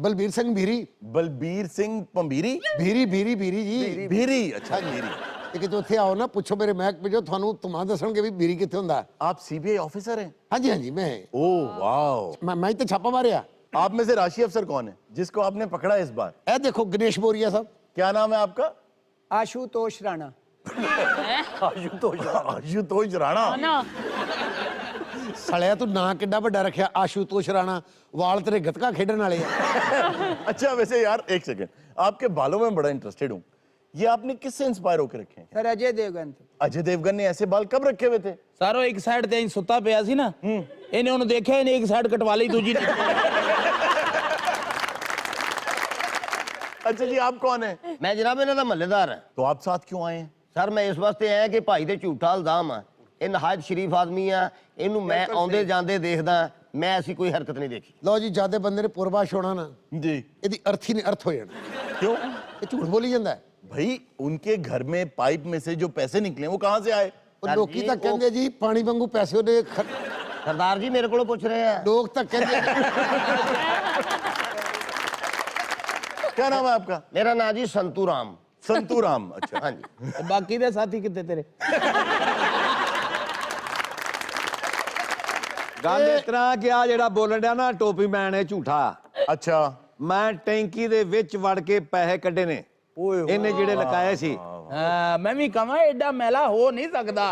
बलबीर सिंह भीरी। बलबीर सिंह पंबीरी? भीरी भीरी भीरी जी भीरी। अच्छा भीरी। ਤੇ ਕਿਤੇ ਉੱਥੇ ਆਓ ਨਾ, ਪੁੱਛੋ ਮੇਰੇ ਮਹਿਕਮੇ ਜੋ ਤੁਹਾਨੂੰ ਤੁਮਾਂ ਦੱਸਣਗੇ ਵੀ ਭੀਰੀ ਕਿੱਥੇ ਹੁੰਦਾ। आप सीबीआई ऑफिसर हैं? ਹਾਂਜੀ ਹਾਂਜੀ ਮੈਂ ओह वाह। ਮੈਂ ਤਾਂ ਛਾਪਾ ਮਾਰਿਆ। आप में से राशि अफसर कौन है जिसको आपने पकड़ा इस बार? ਇਹ ਦੇਖੋ ਗਣੇਸ਼ ਬੋਰੀਆ ਸਾਹਿਬ। क्या नाम है आपका? ਆਸ਼ੂਤੋਸ਼ ਰਾਣਾ आशुतोष राणा। ਸਲਿਆ ਤੂੰ ਨਾਂ ਕਿੱਡਾ ਵੱਡਾ ਰੱਖਿਆ, ਆਸ਼ੂਤੋਸ਼ ਰਾਣਾ। ਵਾਲ ਤੇਰੇ ਗੱਤਕਾ ਖੇਡਣ ਵਾਲੇ ਆ। अच्छा वैसे यार एक सेकंड, आपके बालों में बड़ा इंटरेस्टेड हूँ, ये आपने किससे इंस्पायर होकर रखे हैं? ਸਰ ਅਜੇ ਦੇਵਗਨ अजय देवगन ने ऐसे बाल कब रखे हुए थे? ਸਾਰੋ ਇੱਕ ਸਾਈਡ ਤੇ ਅਸੀਂ ਸੁੱਤਾ ਪਿਆ ਸੀ ਨਾ, ਇਹਨੇ ਉਹਨੂੰ ਦੇਖਿਆ, ਇਹਨੇ ਇੱਕ ਸਾਈਡ ਕਟਵਾ ਲਈ, ਦੂਜੀ ਨੇ। अच्छा जी, आप कौन है? मैं जनाब इन्हां दा महल्लेदार है। तो आप साथ क्यों आए हैं? सर मैं इस वास्ते आया कि भाई ते झूठा इल्जाम है, ਇਹ ਨਹਾਇਤ ਸ਼ਰੀਫ ਆਦਮੀ ਆ, ਇਹਨੂੰ ਮੈਂ ਆਉਂਦੇ ਜਾਂਦੇ ਦੇਖਦਾ, मैं ऐसी कोई हरकत नहीं देखी। ਲਓ ਜੀ, ਜਿਆਦੇ ਬੰਦੇ ਨੇ ਪੁਰਬਾਸ਼ ਹੋਣਾ ਨਾ जी। ਇਹਦੀ ਅਰਥੀ ਨੇ ਅਰਥ ਹੋ ਜਾਣਾ। क्यों? ਇਹ ਝੂਠ ਬੋਲੀ ਜਾਂਦਾ ਹੈ। भाई उनके घर में पाइप में से जो पैसे निकले वो कहाँ से आए? ਉਹ ਲੋਕੀ ਤਾਂ ਕਹਿੰਦੇ ਜੀ ਪਾਣੀ ਵਾਂਗੂ ਪੈਸੇ ਉਹਦੇ सरदार जी मेरे को पूछ रहे हैं। ਲੋਕ ਤਾਂ ਕਹਿੰਦੇ क्या नाम है आपका? मेरा नाम जी संतू राम। संतू राम। अच्छा हाँ जी। ਤੇ ਬਾਕੀ ਦੇ ਸਾਥੀ ਕਿੱਥੇ ਤੇਰੇ? ਗੱਲ ਇਸ ਤਰ੍ਹਾਂ ਕਿ ਆ ਜਿਹੜਾ ਬੋਲਣ ਡਿਆ ਨਾ ਟੋਪੀ ਮੈਨ ਇਹ ਝੂਠਾ। अच्छा। ਮੈਂ ਟੈਂਕੀ ਦੇ ਵਿੱਚ ਵੜ ਕੇ ਪੈਸੇ ਕੱਢੇ ਨੇ, ਇਹਨੇ ਜਿਹੜੇ ਲਕਾਏ ਸੀ। ਹਾਂ ਮੈਂ ਵੀ ਕਹਾਂ ਐਡਾ ਮੈਲਾ ਹੋ ਨਹੀਂ ਸਕਦਾ।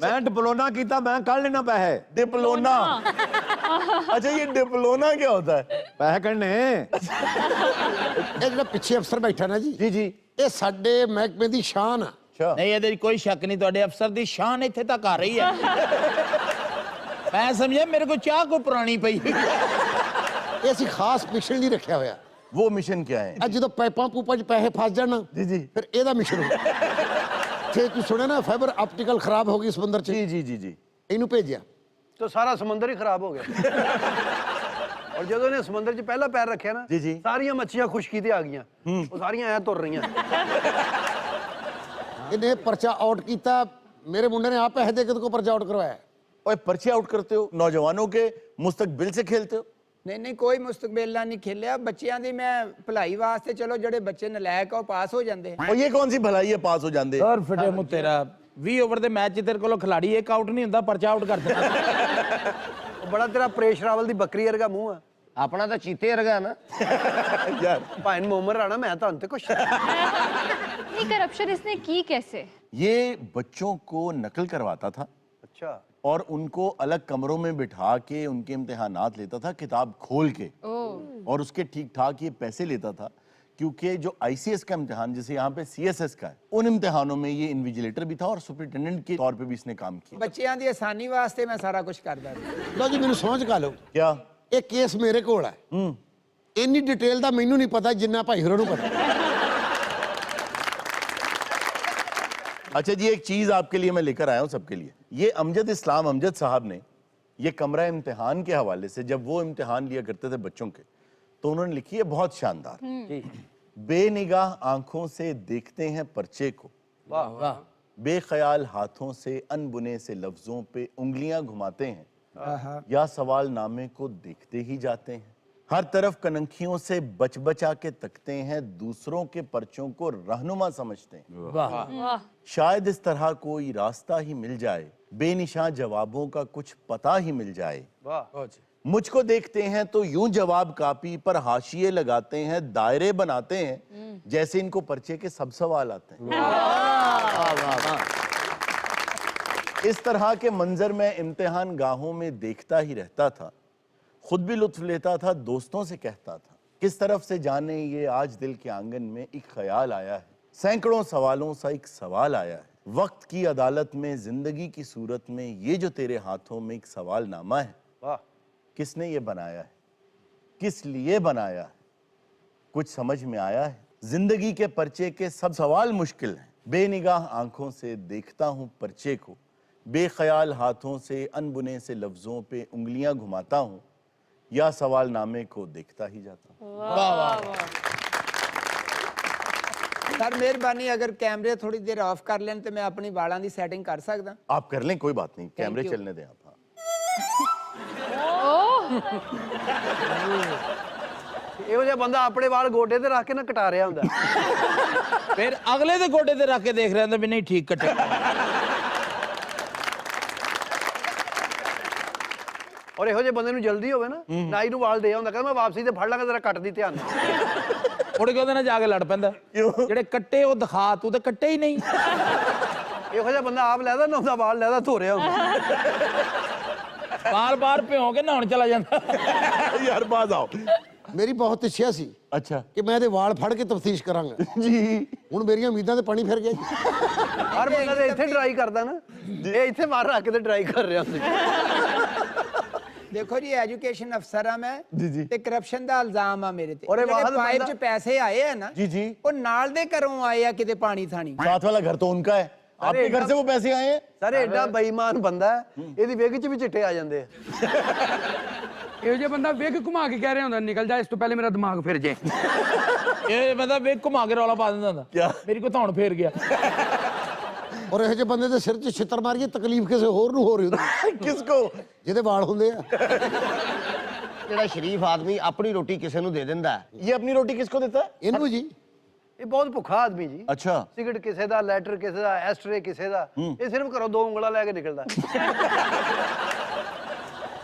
ਮੈਂ ਡਿਪਲੋਨਾ ਕੀਤਾ, ਮੈਂ ਕੱਢ ਲੈਣਾ ਪੈਸੇ। डिप्लोना। अच्छा ये डिप्लोना क्या होता है? ਪੈਸੇ ਕੱਢਣੇ। ਇਹ ਜਿਹੜਾ ਪਿੱਛੇ ਅਫਸਰ ਬੈਠਾ ਨਾ ਜੀ, जी जी। ਇਹ ਸਾਡੇ ਮਹਿਕਮੇ ਦੀ ਸ਼ਾਨ ਆ। अच्छा। ਨਹੀਂ ਇਹਦੇ 'ਚ ਕੋਈ ਸ਼ੱਕ ਨਹੀਂ, ਤੁਹਾਡੇ ਅਫਸਰ ਦੀ ਸ਼ਾਨ ਇੱਥੇ ਤੱਕ ਆ ਰਹੀ ਹੈ। ਮੈਂ ਸਮਝਿਆ ਮੇਰੇ ਕੋਲ ਚਾਹ ਕੋਈ ਪੁਰਾਣੀ ਪਈ। ਇਹ ਅਸੀਂ ਖਾਸ ਮਿਸ਼ਨ ਲਈ ਰੱਖਿਆ ਹੋਇਆ। वो मिशन क्या है? ਅੱਜ ਜਦੋਂ ਪਾਈਪਾਂ ਪੂਪਾਂ 'ਚ ਪੈਸੇ ਫਸ ਜਾਣ ਨਾ, जी जी। ਫਿਰ ਇਹਦਾ ਮਿਸ਼ਨ ਹੁੰਦਾ। ਜੇ ਤੂੰ ਸੁਣਿਆ ਨਾ ਫਾਈਬਰ ਆਪਟੀਕਲ ਖਰਾਬ ਹੋ ਗਈ ਸਮੁੰਦਰ 'ਚ, जी जी जी जी। ਇਹਨੂੰ ਭੇਜਿਆ। तो सारा समंदर ही खराब हो गया और ਜਦੋਂ ਨੇ ਸਮੁੰਦਰ 'ਚ ਪਹਿਲਾ ਪੈਰ ਰੱਖਿਆ ਨਾ, ਜੀ, ਜੀ। ਸਾਰੀਆਂ ਮੱਛੀਆਂ ਖੁਸ਼ਕੀ ਤੇ ਆ ਗਈਆਂ, ਉਹ ਸਾਰੀਆਂ ਐ ਤੁਰ ਰਹੀਆਂ। ਇਹਨੇ ਪਰਚਾ ਆਊਟ ਕੀਤਾ। ਮੇਰੇ ਮੁੰਡੇ ਨੇ ਆਪ ਪੈਸੇ ਦੇ ਕੇ ਕੋ ਪਰਚਾ ਆਊਟ ਕਰਵਾਇਆ। और पर्चे आउट करते हो, नौजवानों के मुस्तकबिल से खेलते हो। ਨਹੀਂ ਨਹੀਂ ਕੋਈ ਮੁਸਤਕਬਲ ਨਾਲ ਨਹੀਂ ਖੇਲਿਆ, ਬੱਚਿਆਂ ਦੀ ਮੈਂ ਭਲਾਈ ਵਾਸਤੇ। ਚਲੋ ਜਿਹੜੇ ਬੱਚੇ ਨਲਾਇਕ ਆ ਉਹ ਪਾਸ ਹੋ ਜਾਂਦੇ। और ये कौन सी भलाई है पास हो जाते? ਸਰ ਫਟੇ ਮੂੰਹ ਤੇਰਾ 20 ਓਵਰ ਦੇ ਮੈਚ 'ਚ ਤੇਰੇ ਕੋਲੋਂ ਖਿਲਾੜੀ ਇੱਕ ਆਊਟ ਨਹੀਂ ਹੁੰਦਾ, ਪਰਚਾ ਆਊਟ ਕਰ ਦੇਣਾ। ਉਹ ਬੜਾ ਤੇਰਾ ਪ੍ਰੇਸ਼ ਰਾਵਲ ਦੀ ਬੱਕਰੀ ਵਰਗਾ ਮੂੰਹ ਆ। अपना तो चीते वर्गा ना यार ਭਾਈ ਮੁਹੰਮਦ ਰਾਣਾ, ਮੈਂ ਤੁਹਾਨੂੰ ਤੇ ਕੁਛ ये करप्शन इसने की कैसे? ये बच्चों को नकल करवाता था अच्छा। और उनको अलग कमरों में बिठा के उनके इम्तिहानात लेता था, किताब खोल के, और उसके ठीक ठाक ये पैसे लेता था, क्योंकि जो ICS का इम्तिहान जैसे यहाँ पे CSS का है, उन इम्तिहानों में ये इन्विजिलेटर भी था और सुपरिटेंडेंट के तौर पे भी इसने काम किया। ਬੱਚਿਆਂ ਦੀ ਆਸਾਨੀ ਵਾਸਤੇ ਮੈਂ ਸਾਰਾ ਕੁਝ ਕਰਦਾ ਸੀ। ਲਓ ਜੀ, ਮੈਨੂੰ ਸਮਝ ਕਾ ਲਓ, क्या? ਇਹ ਕੇਸ ਮੇਰੇ ਕੋਲ ਹੈ। ਇੰਨੀ ਡਿਟੇਲ ਦਾ ਮੈਨੂੰ ਨਹੀਂ ਪਤਾ ਜਿੰਨਾ ਭਾਈ ਹੋਰਾਂ ਨੂੰ ਪਤਾ। अच्छा जी, एक चीज आपके लिए मैं लेकर आया हूँ सबके लिए। ये अमजद इस्लाम अमजद साहब ने ये कमरा इम्तिहान के हवाले से, जब वो इम्तिहान लिया करते थे बच्चों के, तो उन्होंने लिखी है बहुत शानदार, बेनिगाह आंखों से देखते हैं पर्चे को, वाह वाह, बेख्याल हाथों से अनबुने से लफ्जों पे उंगलियां घुमाते हैं, या सवाल नामे को देखते ही जाते हैं, हर तरफ कनखियों से बच बचा के तकते हैं, दूसरों के पर्चों को रहनुमा समझते हैं। वाह शायद इस तरह कोई रास्ता ही मिल जाए, बेनिशान जवाबों का कुछ पता ही मिल जाए। वाह, मुझको देखते हैं तो यूं जवाब कापी पर हाशिए लगाते हैं, दायरे बनाते हैं, जैसे इनको पर्चे के सब सवाल आते हैं। इस तरह के मंजर में इम्तिहान गाहों में देखता ही रहता था, खुद भी लुत्फ लेता था, दोस्तों से कहता था, किस तरफ से जाने ये आज दिल के आंगन में एक ख्याल आया है, सैकड़ों सवालों सा एक सवाल आया है, वक्त की अदालत में जिंदगी की सूरत में ये जो तेरे हाथों में एक सवाल नामा है, वाह, किसने ये बनाया है, किस लिए बनाया है, कुछ समझ में आया है? जिंदगी के पर्चे के सब सवाल मुश्किल हैं, बेनिगाह आंखों से देखता हूँ पर्चे को, बेख्याल हाथों से अनबुने से लफ्जों पे उंगलियां घुमाता हूँ, या सवाल नामे को देखता ही जाता हूँ। वाह वाह। सर मेहरबानी अगर कैमरे थोड़ी देर ऑफ कर लें तो मैं अपनी वालों की सेटिंग कर सकदा? आप कर लें, कोई बात नहीं, कैमरे चलने दें आप। ਇਹੋ ਜਿਹਾ ਬੰਦਾ ਆਪਣੇ ਵਾਲ ਗੋਡੇ ਤੇ ਰੱਖ ਕੇ ਨਾ ਕਟਾ ਰਿਹਾ ਹੁੰਦਾ। फिर अगले दे गोडे ते रख के देख रहे हैं भी नहीं ठीक कटे। ਔਰ ਇਹੋ ਜਿਹੇ ਬੰਦੇ ਨੂੰ ਜਲਦੀ ਹੋਵੇ ਨਾ, ਨਾਈ ਨੂੰ ਵਾਲ ਦੇ ਆਉਂਦਾ, ਕਹਿੰਦਾ ਮੈਂ ਵਾਪਸੀ ਤੇ ਫੜ ਲਾਂਗਾ, ਜ਼ਰਾ ਕੱਟ ਦੀ ਧਿਆਨ ਨਾਲ। ਮੁੜ ਕੇ ਉਹਦੇ ਨਾਲ ਜਾ ਕੇ ਲੜ ਪੈਂਦਾ, ਜਿਹੜੇ ਕੱਟੇ ਉਹ ਦਿਖਾ, ਤੂੰ ਤੇ ਕੱਟੇ ਹੀ ਨਹੀਂ। ਇਹੋ ਜਿਹਾ ਬੰਦਾ ਆਪ ਲੈਦਾ ਨਾ, ਉਹਦਾ ਵਾਲ ਲੈਦਾ ਧੋ ਰਿਹਾ ਹੁੰਦਾ। बार बार ਭਿਉਂ ਕੇ ਨਹਾਉਣ ਚਲਾ ਜਾਂਦਾ। यार बाज आओ। ਮੇਰੀ ਬਹੁਤ ਇੱਛਾ ਸੀ अच्छा ਕਿ ਮੈਂ ਇਹਦੇ ਵਾਲ ਫੜ ਕੇ ਤਫਤੀਸ਼ ਕਰਾਂਗਾ जी, ਹੁਣ ਮੇਰੀਆਂ ਉਮੀਦਾਂ ਤੇ ਪਾਣੀ ਫਿਰ ਗਿਆ ਜੀ। ਹਰ ਬੰਦਾ ਤੇ ਇੱਥੇ ਡਰਾਈ ਕਰਦਾ ਨਾ, ਇਹ ਇੱਥੇ ਮਾਰ ਰੱਖ ਕੇ ਤੇ ਡਰਾਈ ਕਰ ਰਿਹਾ ਹੁੰਦਾ। देखो जी एजुकेशन अफसर हाँ मैं जी जी, ते करप्शन ਦਾ ਇਲਜ਼ਾਮ ਆ ਮੇਰੇ ਤੇ। ਔਰ ਇਹ ਜਿਹੜੇ ਬਾਅਦ ਪਾਈਪ ਬੰਦਾ- ਚ ਪੈਸੇ ਆਏ ਆ ਨਾ जी जी, ਉਹ ਨਾਲ ਦੇ ਘਰੋਂ ਆਏ ਆ ਕਿਤੇ ਪਾਣੀ ਥਾਣੀ। साथ वाला घर तो उनका है, आपके घर से वो पैसे आए हैं। ਸਰ ਐਡਾ ਬੇਈਮਾਨ ਬੰਦਾ ਹੈ, ਇਹਦੀ ਵਿਗ ਚ ਵੀ ਚਿੱਟੇ ਆ ਜਾਂਦੇ ਆ। ਇਹੋ ਜਿਹਾ ਬੰਦਾ ਵੇਗ ਘੁਮਾ ਕੇ ਕਹਿ ਰਿਹਾ ਹੁੰਦਾ ਨਿਕਲ ਜਾ ਇਸ ਤੋਂ ਪਹਿਲੇ ਮੇਰਾ ਦਿਮਾਗ ਫਿਰ ਜੇ। ਇਹ ਮਤਲਬ ਵੇਖ ਘੁਮਾ ਕੇ ਰੌਲਾ ਪਾ ਦਿੰਦਾ ਹੁੰਦਾ, ਕਿਆ? ਮੇਰੀ ਕੋ ਧੌਣ ਫੇਰ ਗਿਆ। ਔਰ ਇਹੋ ਜਿਹੇ ਬੰਦੇ ਦੇ ਸਿਰ 'ਚ ਛਿੱਤਰ ਮਾਰੀਏ ਤਕਲੀਫ ਕਿਸੇ ਹੋਰ ਨੂੰ ਹੋ ਰਹੀ ਹੁੰਦੀ, किसको? ਜਿਹਦੇ ਵਾਲ ਹੁੰਦੇ ਆ। ਜਿਹੜਾ ਸ਼ਰੀਫ ਆਦਮੀ ਆਪਣੀ ਰੋਟੀ ਕਿਸੇ ਨੂੰ ਦੇ ਦਿੰਦਾ ਹੈ, ये अपनी रोटी किसको देता है? ਇਹਨੂੰ ਜੀ ਇਹ ਬਹੁਤ ਭੁੱਖਾ ਆਦਮੀ ਜੀ। अच्छा, ਸਿਗਰਟ ਕਿਸੇ ਦਾ, ਲੈਟਰ ਕਿਸੇ ਦਾ, ਐਸਟਰੇ ਕਿਸੇ ਦਾ, ਇਹ ਸਿਰਫ ਘਰੋਂ 2 ਉਂਗਲਾਂ ਲੈ ਕੇ ਨਿਕਲਦਾ।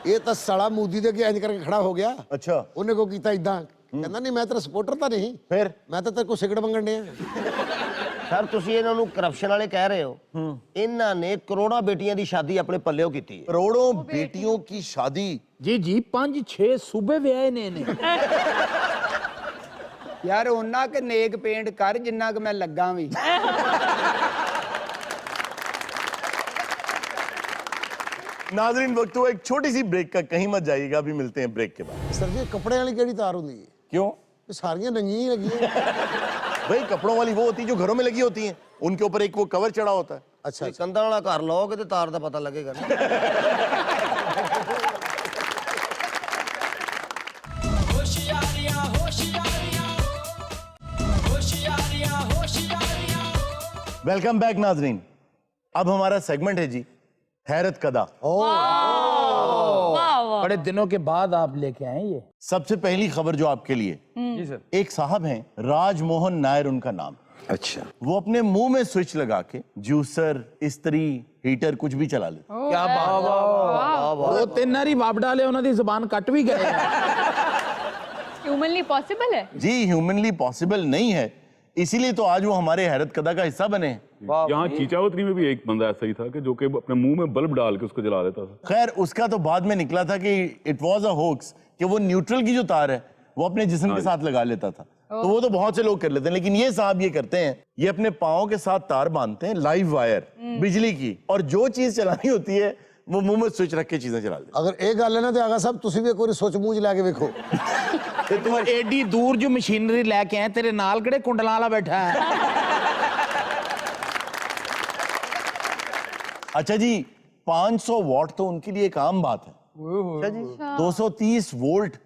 ਇਹ ਤਾਂ ਸਾਲਾ ਮੋਦੀ ਦੇ ਅੱਗੇ ਇੰਜ ਕਰਕੇ ਖੜਾ ਹੋ ਗਿਆ। अच्छा, ਉਹਨੇ ਕੋ ਕੀਤਾ ਇਦਾਂ, ਕਹਿੰਦਾ ਨਹੀਂ ਮੈਂ ਤੇਰਾ ਸਪੋਰਟਰ ਤਾਂ ਨਹੀਂ, फिर ਮੈਂ ਤਾਂ ਤੇਰੇ ਕੋਲ ਸਿਗਰਟ ਮੰਗਣ ਡਿਆ। ਸਰ ਤੁਸੀਂ ਇਹਨਾਂ ਨੂੰ ਕਰਪਸ਼ਨ ਵਾਲੇ ਕਹਿ ਰਹੇ ਹੋ, ਇਹਨਾਂ ਨੇ ਕਰੋੜਾਂ ਬੇਟੀਆਂ ਦੀ ਸ਼ਾਦੀ ਆਪਣੇ ਪੱਲਿਓਂ ਕੀਤੀ ਹੈ। करोड़ों बेटियों की शादी। ਜੀ ਜੀ 5-6 ਸੂਬੇ ਵਿਆਹੇ ਨੇ ਇਹਨੇ। ਯਾਰ ਉਹਨਾਂ ਕਿ ਨੇਕ ਪੇਂਟ ਕਰ ਜਿੰਨਾ ਕਿ ਮੈਂ ਲੱਗਾ ਵੀ। नाजरीन वक्त हुआ एक छोटी सी ब्रेक का, कहीं मत जाइएगा, अभी मिलते हैं ब्रेक के बाद। ਸਰ ਜੀ ਕੱਪੜੇ ਵਾਲੀ ਕਿਹੜੀ ਤਾਰ ਹੁੰਦੀ ਹੈ? क्यों? ਇਹ ਸਾਰੀਆਂ ਨੰਗੀਆਂ ਹੀ ਲੱਗੀਆਂ। भाई कपड़ों वाली वो होती है जो घरों में लगी होती हैं, उनके ऊपर एक वो कवर चढ़ा होता है। ਅੱਛਾ ਇਹ ਕੰਧਾਂ ਵਾਲਾ ਘਰ ਲਓਗੇ ਤੇ ਤਾਰ ਦਾ ਪਤਾ ਲੱਗੇਗਾ ਨਾ। वेलकम बैक नाजरीन। अब हमारा सेगमेंट है जी हैरत कदा। बड़े दिनों के बाद आप लेके आए ये। सबसे पहली खबर जो आपके लिए, ਜੀ ਸਰ। एक साहब हैं राजमोहन नायर उनका नाम। अच्छा, वो अपने मुंह में स्विच लगा के जूसर, इस्त्री, हीटर कुछ भी चला लेते। क्या बात, वो ਤਿੰਨ ਵਾਰੀ ਵਾਪ ਡਾਲੇ, ਉਹਨਾਂ ਦੀ ਜ਼ੁਬਾਨ ਕੱਟ ਵੀ ਗਏ। ह्यूमनली पॉसिबल है? जी, ह्यूमनली पॉसिबल नहीं है, इसीलिए तो आज वो हमारे हैरत कदा का हिस्सा बने हैं। यहाँ चीचावतरी में भी एक बंदा ऐसा ही था कि जो कि अपने मुंह में बल्ब डाल के उसको जला देता था। खैर उसका तो बाद में निकला था कि इट वाज अ होक्स, कि वो न्यूट्रल की जो तार है वो अपने जिस्म के साथ लगा लेता था। तो वो तो बहुत से लोग कर लेते हैं, लेकिन ये साहब ये करते हैं, ये अपने पाँव के साथ तार बांधते हैं, लाइव वायर बिजली की, और जो चीज चलानी होती है वो मुंह में स्विच रख के चीजें चला लेते ਅਗਰ ਇਹ ਗੱਲ ਹੈ ਨਾ ਤੇ ਆਗਾ ਸਾਹਿਬ ਤੁਸੀਂ ਵੀ ਇੱਕ ਵਾਰੀ ਸੋਚ ਮੂੰਹ 'ਚ ਲਾ ਕੇ ਵੇਖੋ। ਤੂੰ ਐਡੀ ਦੂਰ ਜੋ ਮਸ਼ੀਨਰੀ ਲੈ ਕੇ ਆਏ, ਤੇਰੇ ਨਾਲ ਕਿਹੜੇ ਕੁੰਡਲਾਂ ਵਾਲਾ ਬੈਠਾ ਹੈ? अच्छा जी, 500 वॉट तो उनके लिए एक आम बात है। 230 वोल्ट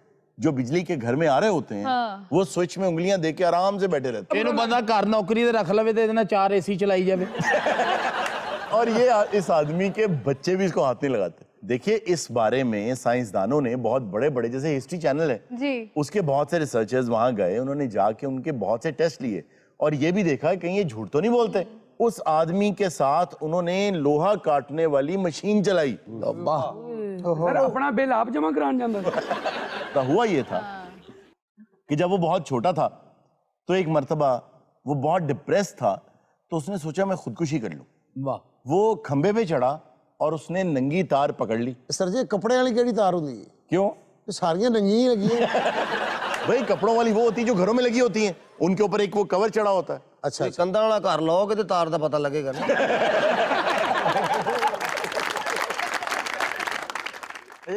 जो बिजली के घर में आ रहे होते हैं वो स्विच में उंगलियां दे के आराम से बैठे रहते ਇਹਨੂੰ ਬੰਦਾ ਘਰ ਨੌਕਰੀ ਤੇ ਰੱਖ ਲਵੇ ਤੇ ਇਹਦੇ ਨਾਲ 4 ਏਸੀ ਚਲਾਈ ਜਾਵੇ हैं और ये इस आदमी के बच्चे भी इसको हाथ नहीं लगाते। देखिए इस बारे में साइंसदानों ने बहुत बड़े बड़े, जैसे हिस्ट्री चैनल है जी, उसके बहुत से रिसर्चर्स वहां गए, उन्होंने जाके उनके बहुत से टेस्ट लिए और ये भी देखा कहीं ये झूठ तो नहीं बोलते। उस आदमी के साथ उन्होंने लोहा काटने वाली मशीन चलाई। ਫਿਰ ਆਪਣਾ ਬਿੱਲ ਆਪ ਜਮਾ ਕਰਾਉਣ ਜਾਂਦਾ तो हुआ ये था कि जब वो बहुत छोटा था तो एक मर्तबा वो बहुत डिप्रेस था तो उसने सोचा मैं खुदकुशी कर लूं। ਵਾਹ वो खंबे पे चढ़ा और उसने नंगी तार पकड़ ली। सर जी कपड़े वाली केड़ी तार होंदी है? क्यों? सारियां नंगी ही लगी हैं। भाई कपड़ों वाली वो होती है जो घरों में लगी होती हैं, उनके ऊपर एक वो कवर चढ़ा होता है। अच्छा ਕੰਧਾਂ ਵਾਲਾ ਘਰ ਲਾਓਗੇ ਤੇ ਤਾਰ ਦਾ ਪਤਾ ਲੱਗੇਗਾ ਨਾ।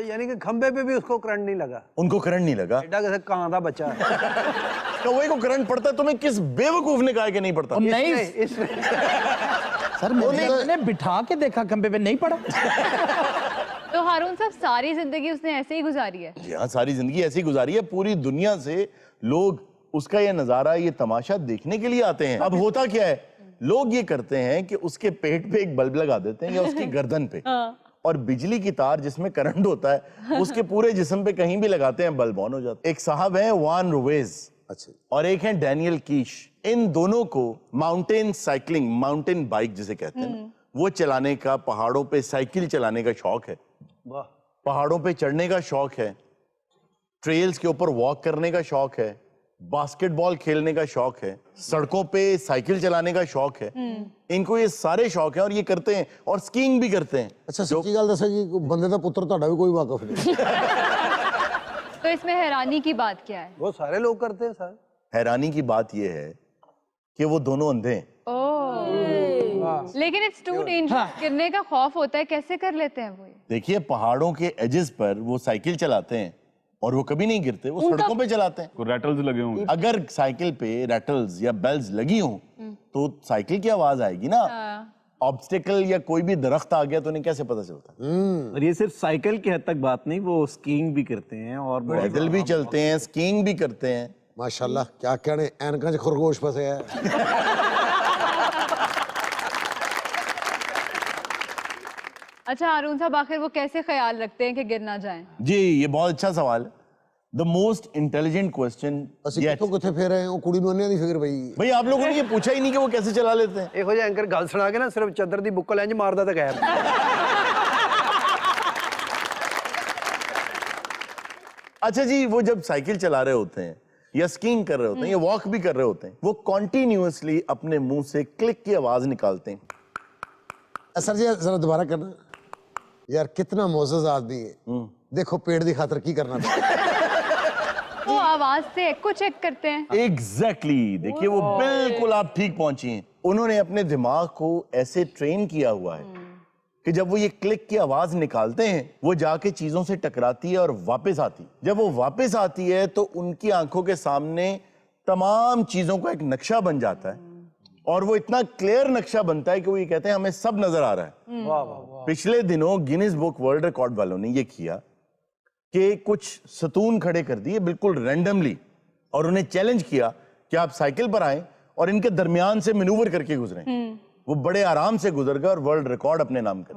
यानी कि खंबे पे भी उसको करंट नहीं लगा, उनको करंट नहीं लगा। एडा कैसे कां दा बच्चा है। कौवे को करंट पड़ता है, तुम्हें किस बेवकूफ ने कहा कि नहीं पड़ता? नहीं इसमें सर मैंने बिठा के देखा खंबे पे, नहीं पड़ा तो हारून साहब सारी जिंदगी उसने ऐसे ही गुजारी है। जी हाँ, सारी जिंदगी ऐसी गुजारी है। पूरी दुनिया से लोग उसका ये नजारा, ये तमाशा देखने के लिए आते हैं। अब होता क्या है, लोग ये करते हैं कि उसके पेट पे एक बल्ब लगा देते हैं या उसकी गर्दन पे, और बिजली की तार जिसमें करंट होता है उसके पूरे जिस्म पे कहीं भी लगाते हैं, बल्ब ऑन हो जाता है। एक साहब है वान रोवेज, अच्छा, और एक है डैनियल कीश। इन दोनों को माउंटेन साइकिलिंग, माउंटेन बाइक जिसे कहते हैं ना, वो चलाने का, पहाड़ों पे साइकिल चलाने का शौक है। पहाड़ों पे चढ़ने का शौक है, ट्रेल्स के ऊपर वॉक करने का शौक है, बास्केटबॉल खेलने का शौक है, सड़कों पे साइकिल चलाने का शौक है। इनको ये सारे शौक हैं और ये करते हैं, और स्कीइंग भी करते हैं। अच्छा सच्ची गल दसा जी, बंदे दा पुत्र ਤੁਹਾਡਾ भी कोई वाकफ नहीं। तो इसमें हैरानी की बात क्या है? वो सारे लोग करते हैं सर। हैरानी की बात ये है कि वो दोनों अंधे हैं। लेकिन इट्स टू डेंजरस, गिरने का खौफ होता है, कैसे कर लेते हैं वो? देखिए पहाड़ों के एजेस पर वो साइकिल चलाते हैं और वो कभी नहीं गिरते, वो सड़कों पे चलाते हैं। कोई रैटल्स लगे होंगे। अगर साइकिल पे रैटल्स या बेल्स लगी हों तो साइकिल की आवाज आएगी ना। ऑब्स्टिकल या कोई भी दरख्त आ गया तो उन्हें कैसे पता चलता? और ये सिर्फ साइकिल की हद तक बात नहीं, वो स्कीइंग भी करते हैं और पैदल भी चलते हैं, स्कीइंग भी करते हैं। माशाल्लाह, क्या कहने, ऐनका च खरगोश फंसे है। अच्छा हारून साहब, आखिर वो कैसे ख्याल रखते हैं कि गिर ना जाएं? जी ये बहुत अच्छा सवाल है। The most intelligent question. ਅਸੀਂ ਕਿੱਥੋਂ ਕਿੱਥੇ ਫੇਰ ਆਏ, ਉਹ ਕੁੜੀ ਨੂੰ ਅੰਨਿਆਂ ਦੀ ਫਿਕਰ ਪਈ। भाई आप लोगों ने ये पूछा ही नहीं कि वो कैसे चला लेते हैं। ਇਹੋ ਜਿਹਾ ਐਂਕਰ ਗੱਲ ਸੁਣਾ ਕੇ ਨਾ ਸਿਰਫ ਚੱਦਰ ਦੀ ਬੁੱਕਲ ਇੰਜ ਮਾਰਦਾ ਤਾਂ ਗਾਇਬ। अच्छा जी, वो जब साइकिल चला रहे होते हैं या स्कीइंग कर रहे होते हैं या वॉक भी कर रहे होते हैं, वो कॉन्टिन्यूअसली अपने मुंह से क्लिक की आवाज निकालते हैं। सर जी जरा दोबारा करना यार, कितना मोअज़्ज़ज़ आदमी है। देखो पेड़ की खातर की करना था। वो आवाज से एको चेक करते हैं। एग्जैक्टली देखिए वो बिल्कुल आप ठीक पहुंची हैं। उन्होंने अपने दिमाग को ऐसे ट्रेन किया हुआ है कि जब वो ये क्लिक की आवाज निकालते हैं वो जाके चीजों से टकराती है और वापस आती है। जब वो वापस आती है तो उनकी आंखों के सामने तमाम चीजों का एक नक्शा बन जाता है, और वो इतना क्लियर नक्शा बनता है कि वो ये कहते हैं हमें सब नजर आ रहा है। पिछले दिनों गिनीज बुक वर्ल्ड रिकॉर्ड वालों ने ये किया कि कुछ सतून खड़े कर दिए बिल्कुल रैंडमली, और उन्हें चैलेंज किया कि आप साइकिल पर आए और इनके दरमियान से मैनूवर करके गुजरें। वो बड़े आराम से गुजर गए और वर्ल्ड रिकॉर्ड अपने नाम कर।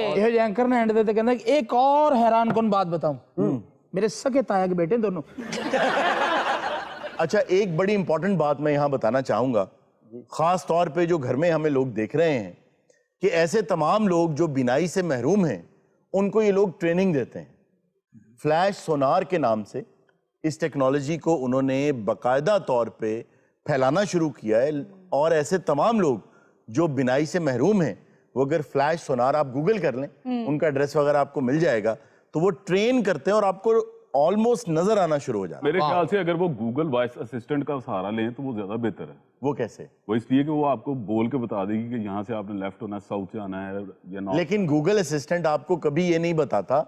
ਇਹੋ ਜਿਹੇ ਐਂਕਰ ਨੇ ਐਂਡ ਤੇ ਕਹਿੰਦਾ ਕਿ ਇੱਕ और हैरान कौन बात बताऊं, मेरे सगे ताया के बेटे दोनों। अच्छा एक बड़ी इंपॉर्टेंट बात मैं यहां बताना चाहूंगा, खास तौर पे जो घर में हमें लोग देख रहे हैं, कि ऐसे तमाम लोग जो बिनाई से महरूम हैं उनको ये लोग ट्रेनिंग देते हैं। फ्लैश सोनार के नाम से इस टेक्नोलॉजी को उन्होंने बाकायदा तौर पे फैलाना शुरू किया है, और ऐसे तमाम लोग जो बिनाई से महरूम हैं वो अगर फ्लैश सोनार आप गूगल कर लें, उनका एड्रेस वगैरह आपको मिल जाएगा, तो वो ट्रेन करते हैं और आपको ऑलमोस्ट नजर आना शुरू हो जाता है। मेरे ख्याल से अगर वो गूगल वॉइस असिस्टेंट का सहारा लें तो वो ज्यादा बेहतर है। वो कैसे? वो इसलिए कि वो आपको बोल के बता देगी कि यहाँ से आपने लेफ्ट होना है, साउथ से आना है या नॉर्थ। लेकिन गूगल असिस्टेंट आपको कभी ये नहीं बताता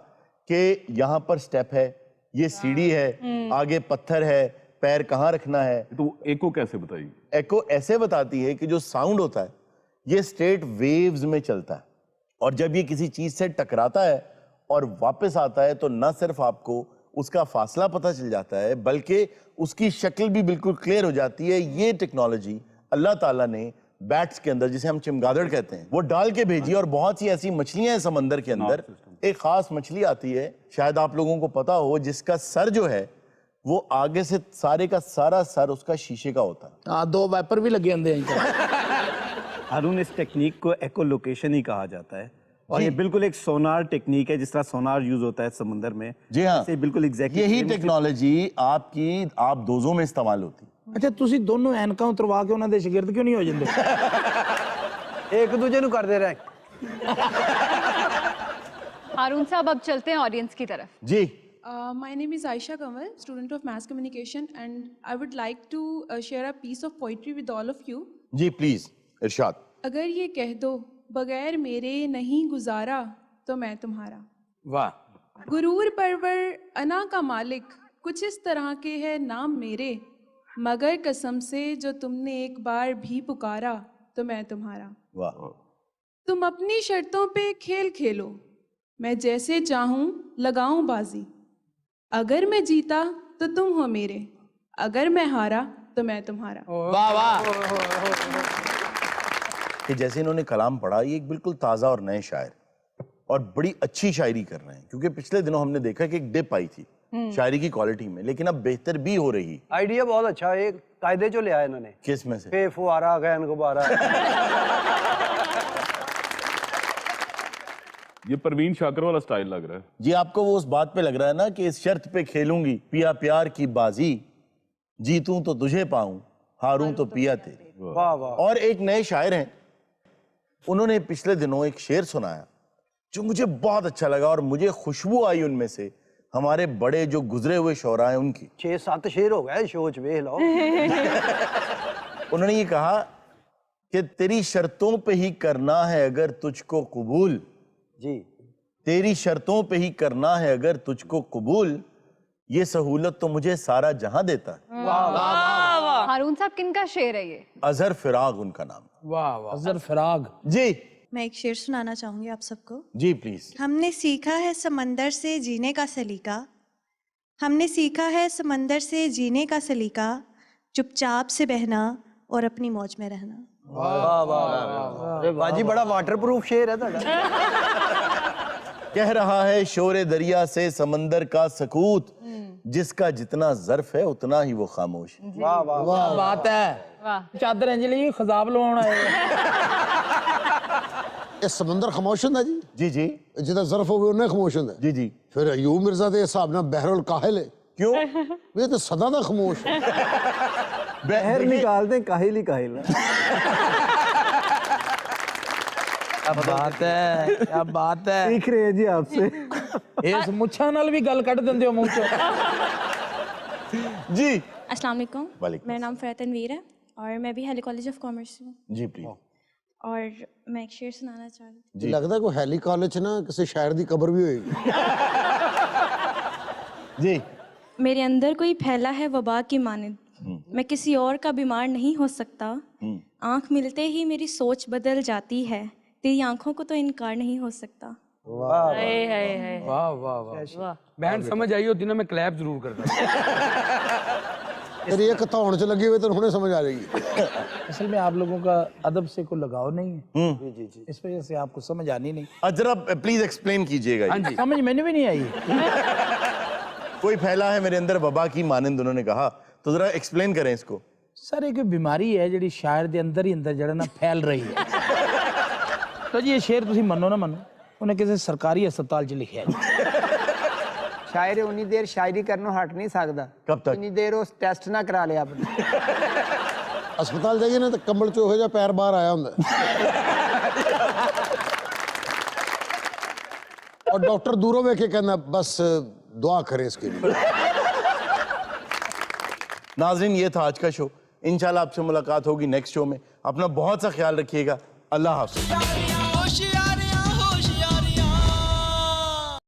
कि यहाँ पर स्टेप है, ये सीढ़ी है, आगे पत्थर है, पैर कहाँ रखना है। तो एको कैसे बताएगी? एको ऐसे बताती है कि जो साउंड होता है ये स्ट्रेट वेव्स में चलता है, और जब ये किसी चीज से टकराता है और वापस आता है तो न सिर्फ आपको उसका फासला पता चल जाता है, बल्कि उसकी शक्ल भी बिल्कुल क्लियर हो जाती है। ये टेक्नोलॉजी अल्लाह ताला ने बैट्स के अंदर, जिसे हम चमगादड़ कहते हैं, वो डाल के भेजी। और बहुत सी ऐसी मछलियां हैं समंदर के अंदर। एक खास मछली आती है, शायद आप लोगों को पता हो, जिसका सर जो है वो आगे से सारे का सारा सर उसका शीशे का होता है। हाँ, 2 वाइपर भी लगे होंगे हैं। हारून, इस टेक्निक को एको लोकेशन ही कहा जाता है और ये बिल्कुल एक सोनार टेक्निक है, जिस तरह सोनार यूज होता है समुद्र में। जी हाँ, बिल्कुल एग्जैक्टली यही टेक्नोलॉजी आप दोजों में इस्तेमाल होती है। अच्छा, ਤੁਸੀਂ ਦੋਨੋਂ ਐਨਕਾਂ ਉਤਰਵਾ ਕੇ ਉਹਨਾਂ ਦੇ ਸ਼ਾਗਿਰਦ ਕਿਉਂ ਨਹੀਂ ਹੋ ਜਾਂਦੇ? ਇੱਕ ਦੂਜੇ ਨੂੰ ਕਰਦੇ ਰਹੇ। हारून साहब, अब चलते हैं ऑडियंस की तरफ। जी। My name is Aisha Kamal, student of Mass Communication, and I would like to share a piece of poetry with all of you. जी प्लीज, इरशाद। अगर ये कह दो बगैर मेरे नहीं गुजारा तो मैं तुम्हारा। वाह। गुरूर परवर अना का मालिक कुछ इस तरह के है नाम मेरे, मगर कसम से जो तुमने एक बार भी पुकारा तो मैं तुम्हारा। वाह। तुम अपनी शर्तों पे खेल खेलो, मैं जैसे चाहूं लगाऊं बाजी। अगर मैं जीता तो तुम हो मेरे, अगर मैं हारा तो मैं तुम्हारा। वाह वाह। कि जैसे इन्होंने कलाम पढ़ा, ये एक बिल्कुल ताज़ा और नए शायर और बड़ी अच्छी शायरी कर रहे हैं। क्योंकि पिछले दिनों हमने देखा कि एक डिप आई थी शायरी की क्वालिटी में, लेकिन अब बेहतर भी हो रही। आइडिया बहुत अच्छा है, एक कायदे जो ले आए इन्होंने। किस में से? पे फुआरा गैन गुब्बारा। ये परवीन शाकर वाला स्टाइल लग रहा है जी। आपको वो उस बात पे लग रहा है ना कि इस शर्त पे खेलूंगी पिया प्यार की बाजी, जीतूं तो तुझे पाऊं, हारूं तो पिया तेरी। वाह वाह। और एक नए शायर हैं, उन्होंने पिछले दिनों एक शेर सुनाया जो मुझे बहुत अच्छा लगा और मुझे खुशबू आई उनमें से हमारे बड़े जो गुजरे हुए शोरा हैं उनकी। 6-7 शेर हो गए शोच वेख लो। उन्होंने ये कहा कि तेरी शर्तों पे ही करना है अगर तुझको कबूल, जी तेरी शर्तों पे ही करना है अगर तुझको कबूल, ये सहूलत तो मुझे सारा जहां देता है। हारून साहब, किनका शेर है ये? अजहर फिराग उनका नाम। वाह वाह। अजहर फिराग जी। मैं एक शेर सुनाना चाहूंगी आप सबको। जी प्लीज। हमने सीखा है समंदर से जीने का सलीका, हमने सीखा है समंदर से जीने का सलीका, चुपचाप से बहना और अपनी मौज में रहना। वाह वाह। बाजी बड़ा वाटरप्रूफ शेर है ਤੁਹਾਡਾ। कह रहा है शोरे दरिया से समंदर का सकूत, जिसका जितना ज़र्फ है उतना ही वो खामोश। वाह वाह वाह बात है। वाह। चादर अंजलि खजाब लवाउण आए। ਇਹ ਸਮੁੰਦਰ ਖਾਮੋਸ਼ ਹੁੰਦਾ ਜੀ? जी जी ਜਿਹਦਾ ਜ਼ਰਫ ਹੋਵੇ ਉਹਨੇ ਖਾਮੋਸ਼ ਹੁੰਦਾ। जी जी। ਫਿਰ ਅਯੂਬ ਮਿਰਜ਼ਾ ਦੇ ਹਿਸਾਬ ਨਾਲ ਬਹਿਰੁਲ ਕਾਹਿਲ ਹੈ। क्यों? ਇਹ ਤਾਂ ਸਦਾ ਦਾ ਖਾਮੋਸ਼ ਹੈ। बहर निकाल दें काहिल ही काहिल। क्या बात है, क्या बात है। सीख रहे हैं जी आपसे। इस मुच्छा नाल भी गल कट दिंदे हो मुंह चों। जी। अस्सलाम वालेकुम, वालेकुम। मेरा नाम फ़रह तनवीर है और मैं भी हैली कॉलेज ऑफ कॉमर्स हूँ जी प्लीज। और मैं एक शेर सुनाना चाह रही हूँ। जी। ਲੱਗਦਾ ਕੋਈ ਹੈਲੀ ਕਾਲਜ 'ਚ ਨਾ ਕਿਸੇ ਸ਼ਾਇਰ ਦੀ ਕਬਰ ਵੀ ਹੋਏਗੀ। जी। मेरे अंदर कोई फैला है वबा की मानिंद, मैं किसी और का बीमार नहीं हो सकता, आंख मिलते ही मेरी सोच बदल जाती है, तेरी आंखों को तो इनकार नहीं हो सकता। वाह वाह वाह। बैंड समझ आई होती ना, मैं क्लैप जरूर करता। ਤੇਰੀ ਇੱਕ ਧੌਣ 'ਚ ਲੱਗੀ ਹੋਈ ਤੈਨੂੰ ਹੁਣੇ ਸਮਝ ਆ ਜਾਏਗੀ। असल में आप लोगों का अदब से कोई लगाव नहीं है। जी जी जी। इस वजह से आपको समझ आनी नहीं। जरा प्लीज एक्सप्लेन कीजिएगा। हाँ जी। समझ मैंने भी नहीं आई। कोई फैला है मेरे अंदर वबा की मानंद, उन्होंने कहा, तो जरा एक्सप्लेन करें इसको। सर एक बीमारी है जी शायर के अंदर ही अंदर जड़ा ना फैल रही है। तो जी ये शेर तुम मनो ना मनो, उन्हें किसी सरकारी अस्पताल च लिखा है। शायर उन्नी देर शायरी करनों हट नहीं सकता। कब तक? इतनी देर उस टेस्ट ना करा लिया अपने। ਹਸਪਤਾਲ ਜਾਈਏ ਨਾ ਤਾਂ ਕੰਬਲ 'ਚ ਉਹੋ ਜਿਹਾ ਪੈਰ ਬਾਹਰ ਆਇਆ ਹੁੰਦਾ और डॉक्टर दूरों ਵੇਖ ਕੇ ਕਹਿੰਦਾ बस दुआ करें इसके लिए। नाज़रीन, ये था आज का शो। इंशाल्लाह आपसे मुलाकात होगी नेक्स्ट शो में। अपना बहुत सा ख्याल रखिएगा। अल्लाह हाफ़िज़।